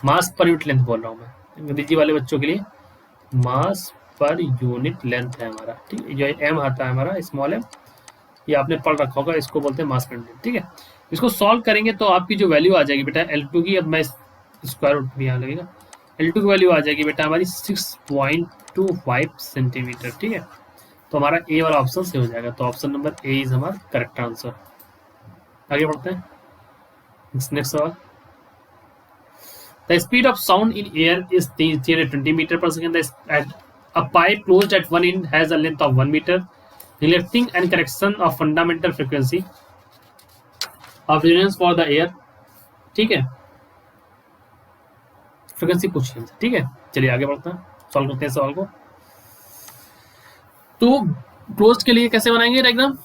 मास पर यूनिट लेंथ बोल रहा हूँ मैं अंग्रेजी वाले बच्चों के लिए, मास पर यूनिट लेंथ है हमारा। ठीक है, जो M आता है हमारा स्मॉल m, ये आपने पढ़ रखा होगा, इसको बोलते हैं मास पर यूनिट। ठीक है, इसको सॉल्व करेंगे तो आपकी जो वैल्यू आ जाएगी बेटा L2 की, अब मैं स्क्वायर रूट भी यहाँ लगेगा, L2 की वैल्यू आ जाएगी बेटा हमारी 6.25 सेंटीमीटर। ठीक है, तो हमारा ए वाला ऑप्शन से हो जाएगा, तो ऑप्शन नंबर ए इज हमारा करेक्ट आंसर। आगे बढ़ते हैं, नेक्स्ट सवाल। The speed of sound in air is 320 metre per second. A pipe closed at one end has a length of 1 meter. Relating and correction of fundamental frequency of resonance for the air. ठीक है, frequency पूछिए हमसे। ठीक है, चलिए आगे बढ़ते हैं, सॉल्व करते हैं सवाल को। तो क्लोज्ड के लिए कैसे बनाएंगे डायग्राम,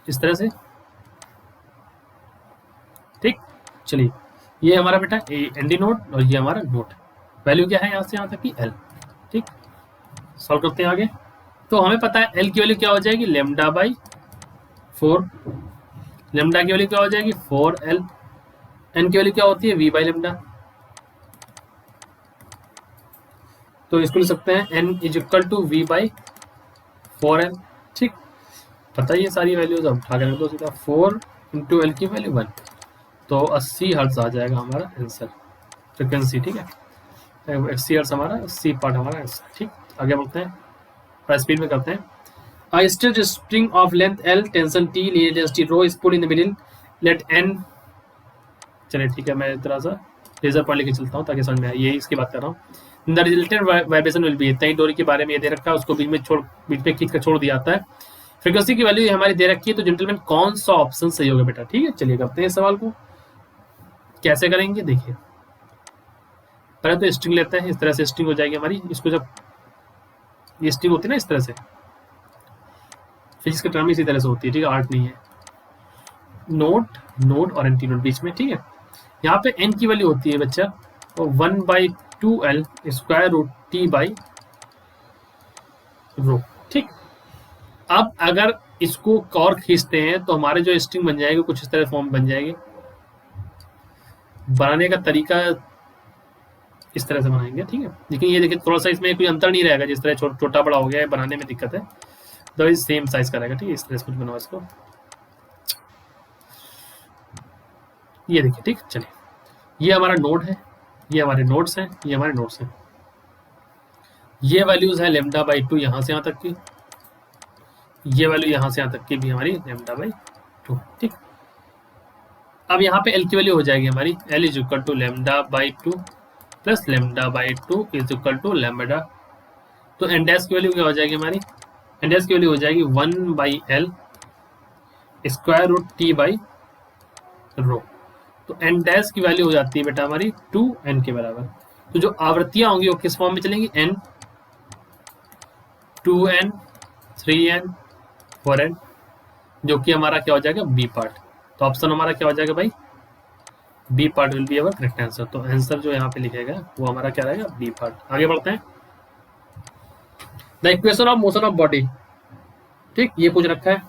इस तरह से। ठीक, चलिए, ये हमारा बेटा एनडी नोड और ये हमारा नोड, वैल्यू क्या है यहाँ से यहाँ तक की L। ठीक, सॉल्व करते हैं आगे। तो हमें पता है L की वैल्यू क्या हो जाएगी, λ/4। लेमडा की वैल्यू क्या हो जाएगी 4L। N की वैल्यू क्या होती है V/λ। तो इसको लिख सकते हैं N is equal to V/4L। ठीक, पता ही है सारी वैल्यूज, अब उठा कर दो सीधा, 4 इंटू L की वैल्यू 1, तो 80 हर्ट्ज आ जाएगा हमारा आंसर, फ्रिक्वेंसी। ठीक है, 80 हर्ट्ज हमारा, 80 पार्ट हमारा आंसर। ठीक, आगे बढ़ते हैं, और स्पीड में करते हैं। A stretched string of length L, tension T, linear density rho is pulled in the middle. Let N, चलिए ठीक है, मैं तरह सा लेजर पॉइंट लेके चलता हूँ ताकि समझ में आए, ये इसकी बात कर रहा हूँ। The resultant vibration will be, तय डोरी के बारे में ये दे रखा है, उसको बीच में खींच कर छोड़ दिया जाता है। फ्रीक्वेंसी की वैल्यू हमारी दे रखी है, तो जेंटलमैन कौन सा ऑप्शन सही होगा बेटा। ठीक है, चलिए करते हैं सवाल को, कैसे करेंगे देखिए। पहले तो स्ट्रिंग लेते हैं, इस तरह से स्ट्रिंग हो जाएगी हमारी। इसको जब ये स्ट्रिंग होती है ना इस तरह से, फिजिक्स की टर्म इसी तरह से होती है। ठीक है, आर्ट नहीं है। नोड और एंटी नोड बीच में। ठीक है, यहाँ पे n की वैल्यू होती है बच्चा, तो 1/2L स्क्वायर रूट T/ρ। ठीक, अब अगर इसको और खींचते हैं तो हमारे जो स्ट्रिंग बन जाएगी कुछ इस तरह फॉर्म बन जाएगी। बनाने का तरीका इस तरह से बनाएंगे। ठीक है, लेकिन ये देखिए थोड़ा सा इसमें कोई अंतर नहीं रहेगा, जिस तरह छोटा बड़ा हो गया है, बनाने में दिक्कत है, तो इस सेम साइज का रहेगा। ठीक है, इस तरह से कुछ बनाओ इसको, ये देखिए। ठीक, चलिए, ये हमारा नोड है, ये हमारे नोड्स हैं, ये हमारे नोड्स हैं। ये वैल्यूज है λ/2 यहाँ से यहाँ तक की, ये वैल्यू यहाँ से यहाँ तक की भी हमारी λ/2। ठीक, अब यहाँ पे L की वैल्यू हो जाएगी हमारी L is equal to λ/2 plus λ/2 is equal to lambda. तो n डैश की वैल्यू क्या हो जाएगी हमारी, n डैश की वैल्यू हो जाएगी 1/L स्क्वायर रूट T/ρ। तो n डैश की वैल्यू हो जाती है बेटा हमारी 2n के बराबर। तो जो आवृत्तियां होंगी वो किस फॉर्म में चलेंगी, n, 2n, 3n, 4n, जो कि हमारा क्या हो जाएगा बी पार्ट। तो ऑप्शन हमारा क्या हो जाएगा भाई, B part will be our correct answer. तो आंसर जो यहाँ पे लिखेगा वो हमारा क्या रहेगा, बी पार्ट। आगे बढ़ते हैं, the equation of motion of body. ठीक, ये पूछ रखा है,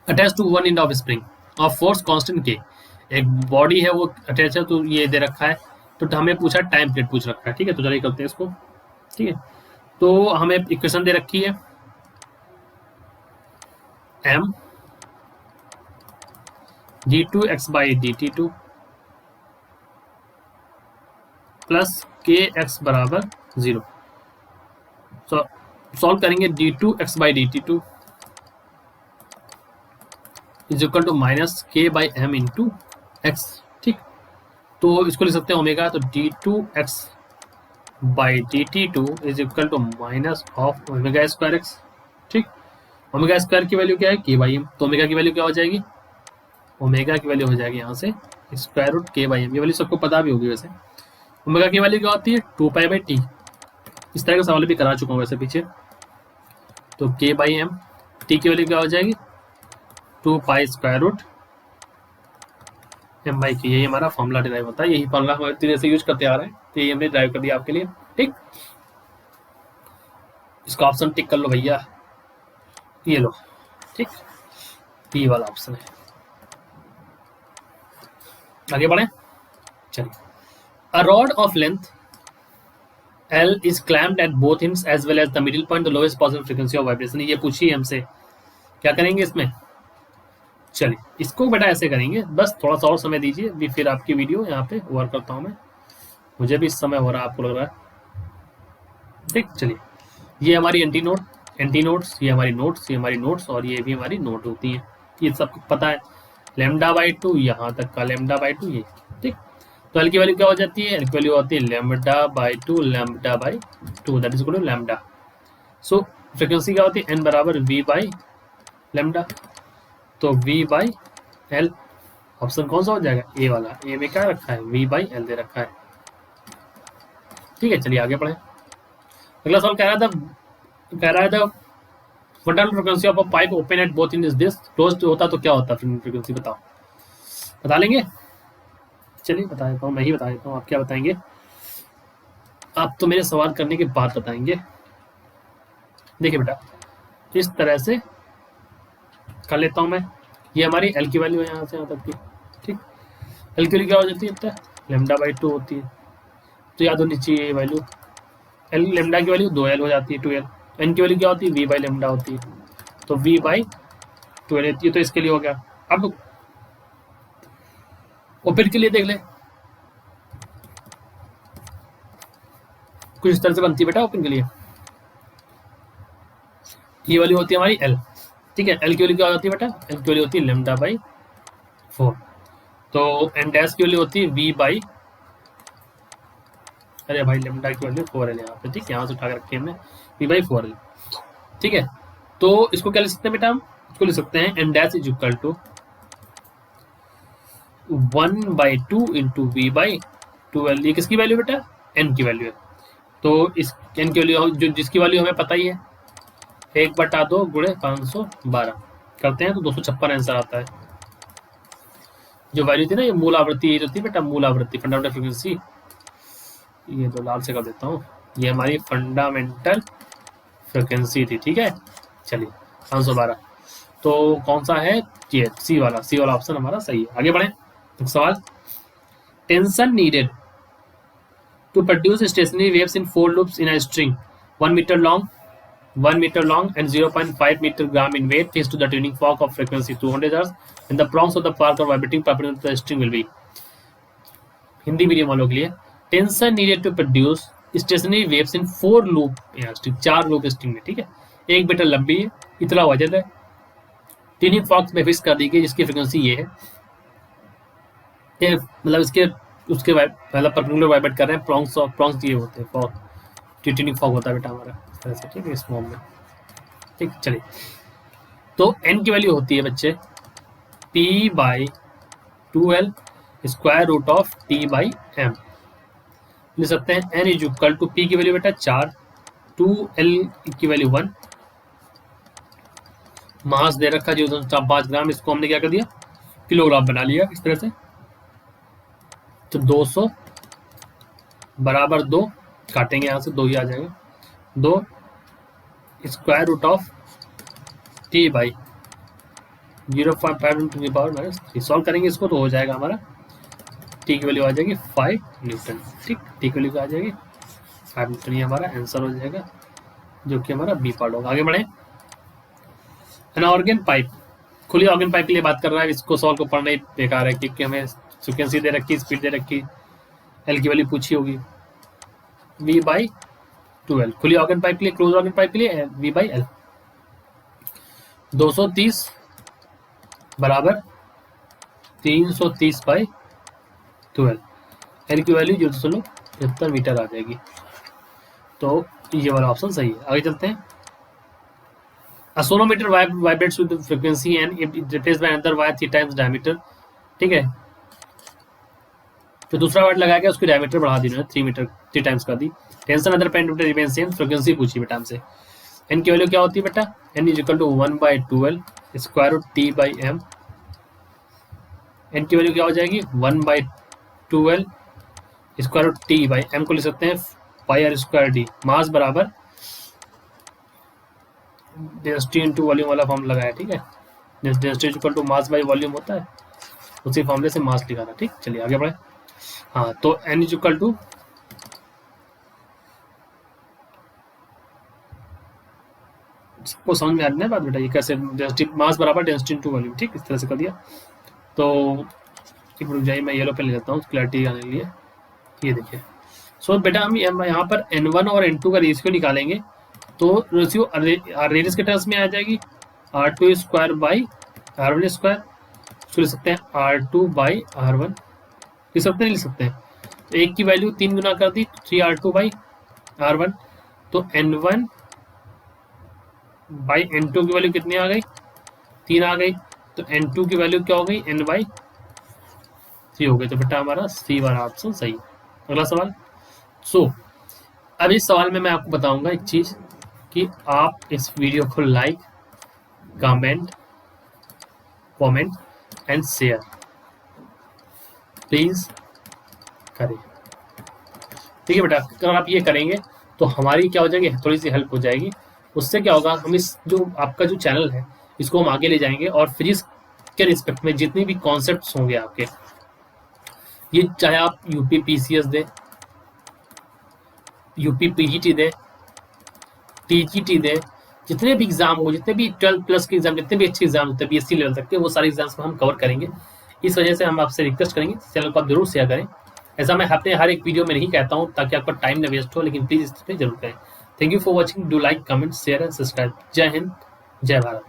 attach to one end of spring of force constant k. एक बॉडी है वो अटैच है, तो ये दे रखा है, तो हमें पूछा टाइम पीरियड पूछ रखा है। ठीक है, तो चलिए करते हैं इसको। ठीक है, तो हमें इक्वेशन दे रखी है m d2x/dt2 प्लस kx बराबर 0। सॉल्व करेंगे, d2x/dt2 is equal to minus k/m into x। ठीक, तो इसको लिख सकते हैं ओमेगा, तो d2x/dt2 is equal to minus of omega square x। ठीक, ओमेगा स्क्वायर की वैल्यू क्या है k/m, तो ओमेगा की वैल्यू क्या हो जाएगी, ओमेगा की वैल्यू हो जाएगी यहाँ से स्क्वायर रूट k/m। ये वैल्यू सबको पता भी होगी वैसे। ओमेगा की वैल्यू क्या होती है 2π/t। इस तरह का सवाल भी करा चुका हूँ वैसे पीछे। तो के बाई एम, टी की वैल्यू क्या हो जाएगी 2 pi square root m by k. यही हमारा फॉर्मूला डिराइव होता है, यही फॉर्मूला हम तेरे से यूज करते आ रहे हैं, तो यही हमने ड्राइव कर दिया आपके लिए। ठीक, इसका ऑप्शन टिक कर लो भैया, ये लो। ठीक, बी वाला ऑप्शन है। आगे बढ़े, चलिए। A rod of length L is clamped at both ends as well as the middle point, the lowest possible frequency of vibration। ये पूछिए हमसे, क्या करेंगे इसमें? चलिए इसको बेटा ऐसे करेंगे, बस थोड़ा सा और समय दीजिए, भी फिर आपकी वीडियो यहाँ पे ओवर करता हूँ मैं, मुझे भी इस समय हो रहा है, आपको लग रहा है। ठीक, चलिए ये हमारी एंटी नोट्स, ये हमारी नोट्स, ये हमारी नोट्स, और ये भी हमारी नोट होती हैं, ये सबको पता है। लेमडा बाई 2 यहाँ तक का लेमडा बाई 2 ये। ठीक, तो एल की वैल्यू क्या हो जाती है? एल की वैल्यू होती है lambda by 2 lambda by 2, that is equal to lambda. So frequency क्या होती है? एन बराबर वी बाई लेमडा, तो वी बाई एल। ऑप्शन कौन सा हो जाएगा? ए वाला। ए में क्या रखा है? वी बाई एल दे रखा है। ठीक है, चलिए आगे बढ़े। अगला सवाल कह रहा था fundamental frequency of a pipe open at both in is this, closed होता तो क्या होता फ्रीक्वेंसी? बताओ, बता लेंगे? चलिए बता देता हूँ, मैं ही बता देता हूँ, आप क्या बताएंगे? आप तो मेरे सवाल करने के बाद बताएंगे। देखिए बेटा, इस तरह से कर लेता हूँ मैं, ये हमारी एल की वैल्यू है यहाँ से यहाँ तक की। ठीक, एल की वैल्यू क्या हो जाती है? लेमडा बाई 2 होती है, तो याद होनी चाहिए ये वैल्यू। एल लेमडा की वैल्यू 2L हो जाती है, 2L। एन की वैल्यू क्या होती है? वी बाई लेमडा होती है, तो वी बाई 2L होती है। तो इसके लिए हो गया। अब ओपन के लिए देख ले, कुछ इस तरह से बनती है बेटा ओपन के लिए। ये वाली होती है हमारी एल। ठीक है, एल की वैल्यू क्या होती है बेटा? एल की वैल्यू होती है लेमडा बाई 4, तो एन डैश की वैल्यू होती है वी बाई, अरे भाई लेमडा की वैल्यू 4L यहाँ पे। ठीक, यहाँ से उठा के रखी हमने, वी बाई 4L। ठीक है, तो इसको क्या लिख सकते हैं बेटा? हम इसको लिख सकते हैं n dash is equal to 1/2 into v by 2L। ये किसकी वैल्यू बेटा? एन की वैल्यू है। तो इस एन की वैल्यू जो जिसकी वैल्यू हमें पता ही है, 1/2 गुणे 512 करते हैं तो 256 आंसर आता है। जो वैल्यू थी ना, ये मूल आवृत्ति, ये जो थी बेटा मूल आवृत्ति, फंडामेंटल फ्रीक्वेंसी, ये तो लाल से कर देता हूँ, ये हमारी फंडामेंटल फ्रीक्वेंसी थी। ठीक है, चलिए 512, तो कौन सा है? ये सी वाला ऑप्शन हमारा सही है। आगे बढ़े, तो सवाल, tension needed to produce stationary waves in 4 loops in a string 1 metre long, 1 meter long and 0.5 meter gram in weight thanks to the tuning fork of frequency 200 Hz and the prongs of the fork are vibrating perpendicular to the string will be। Hindi medium वालों के लिए, tension needed to produce stationary waves in 4 loop string, 4 loop string में। ठीक है, 1 metre लंबी है, इतना वजन है, ट्यूनिंग फॉर्क में फिक्स कर दी गई, जिसकी फ्रिक्वेंसी ये है, मतलब इसके उसके मतलब परपेंडिकुलर वाइब्रेट कर रहे हैं, प्रॉन्ग्स ये होते हैं, फॉर्क ट्यूनिंग फॉर्क होता है बेटा हमारा इस तरह से। ठीक है, इस फॉर्म में। ठीक, चलिए, तो एन की वैल्यू होती है बच्चे p by 2L square root of T by m. लिख सकते हैं n is equal to p की वैल्यू बेटा 4, 2L की वैल्यू 1, मास दे रखा 0.5 ग्राम, इसको हमने क्या कर दिया? किलोग्राम बना लिया इस तरह से। तो 200 बराबर 2, काटेंगे यहाँ से 2 ही आ जाएगा, 2 square root of T by 0.5 to the power minus 3। Solve करेंगे इसको तो हो जाएगा हमारा, टी की वैल्यू आ जाएगी 5 न्यूटन। ठीक, टी की वैल्यू आ जाएगी 5 न्यूटन, ये हमारा आंसर हो जाएगा, जो कि हमारा बी पार्ट होगा। आगे बढ़े, एन ऑर्गन पाइप, खुली ऑर्गन पाइप के लिए बात कर रहा है, इसको सॉल्व को पढ़ना ही बेकार है, क्योंकि हमें फ्रिक्वेंसी दे रखी, स्पीड दे रखी, एल की वैल्यू पूछी होगी, वी बाई 2L। खुली ऑर्गन पाइप के लिए, क्लोज ऑर्गन पाइप के लिए वी बाई एल। 230 बराबर 330 बाई 2L, एल की वैल्यू 0.75 मीटर आ जाएगी, तो ये वाला ऑप्शन सही है। आगे चलते हैं, a sonometer vibrates with the frequency and if it replaced by another wire 3 times diameter। ठीक है, तो दूसरा वायर लगाया गया, उसकी डायमीटर बढ़ा दी उन्होंने 3 मीटर, 3 टाइम्स कर दी। टेंशन अदर पेन रिमेन सेम, फ्रीक्वेंसी पूछी बेटा हमसे, एन की वैल्यू क्या होती है बेटा, n is equal to 1/12 square root T by m. N की वैल्यू क्या हो जाएगी 1/12 square root T by m को लिख सकते हैं pi r square d. Mass बराबर डेंसिटी इंटू वॉल्यूम वाला फॉर्म लगाया, ठीक है। Density equal to mass by volume होता है, उसी फॉर्मूले से मास लिखा था, ठीक। चलिए आगे बढ़े। हाँ तो एन इज इक्वल टू सबको समझ में आ रही है बात बेटा, ये कैसे डेंसिटी मास बराबर डेंसिटी इनटू वॉल्यूम, ठीक, इस तरह से कर दिया। तो एक रुक जाइए, मैं येलो पेन ले लेता हूँ क्लैरिटी आने के लिए। ये देखिए, सो बेटा हम यहाँ पर n1 और n2 का रेशियो निकालेंगे, तो रेशियो रेडियस के टर्म्स में आ जाएगी r2 square by r1 square. उसको लिख सकते हैं r2 बाई r1, लिख सकते हैं, लिख सकते हैं। तो एक की वैल्यू 3 गुना कर दी 3r2 बाई r1, तो n1 बाई n2 की वैल्यू कितनी आ गई, 3 आ गई। तो n2 की वैल्यू क्या हो गई, n बाई 3 हो गई। तो बेटा हमारा सी वाला ऑप्शन सही है। अगला सवाल। सो अब इस सवाल में मैं आपको बताऊंगा एक चीज कि आप इस वीडियो को like, comment and share please करें, ठीक है बेटा। अगर आप ये करेंगे तो हमारी क्या हो जाएगी, थोड़ी सी हेल्प हो जाएगी। उससे क्या होगा, हम इस जो आपका जो चैनल है इसको हम आगे ले जाएंगे, और फिजिक्स के रिस्पेक्ट में जितने भी कॉन्सेप्ट्स होंगे आपके, ये चाहे आप यूपी पीसीएस दे, यूपी पीजीटी दे, टीजीटी दे, जितने भी एग्जाम हो, जितने भी 12+ के एग्जाम, जितने भी अच्छे एग्जाम होते हैं बीएससी लेवल तक के, वो सारे एग्जाम्स को हम कवर करेंगे। इस वजह से हम आपसे रिक्वेस्ट करेंगे चैनल को आप जरूर शेयर करें। ऐसा मैं अपने हर एक वीडियो में नहीं कहता हूँ ताकि आपका टाइम ना वेस्ट हो, लेकिन प्लीज इस पर जरूर करें। Thank you for watching, do like, comment, share and subscribe. जय हिंद, जय भारत।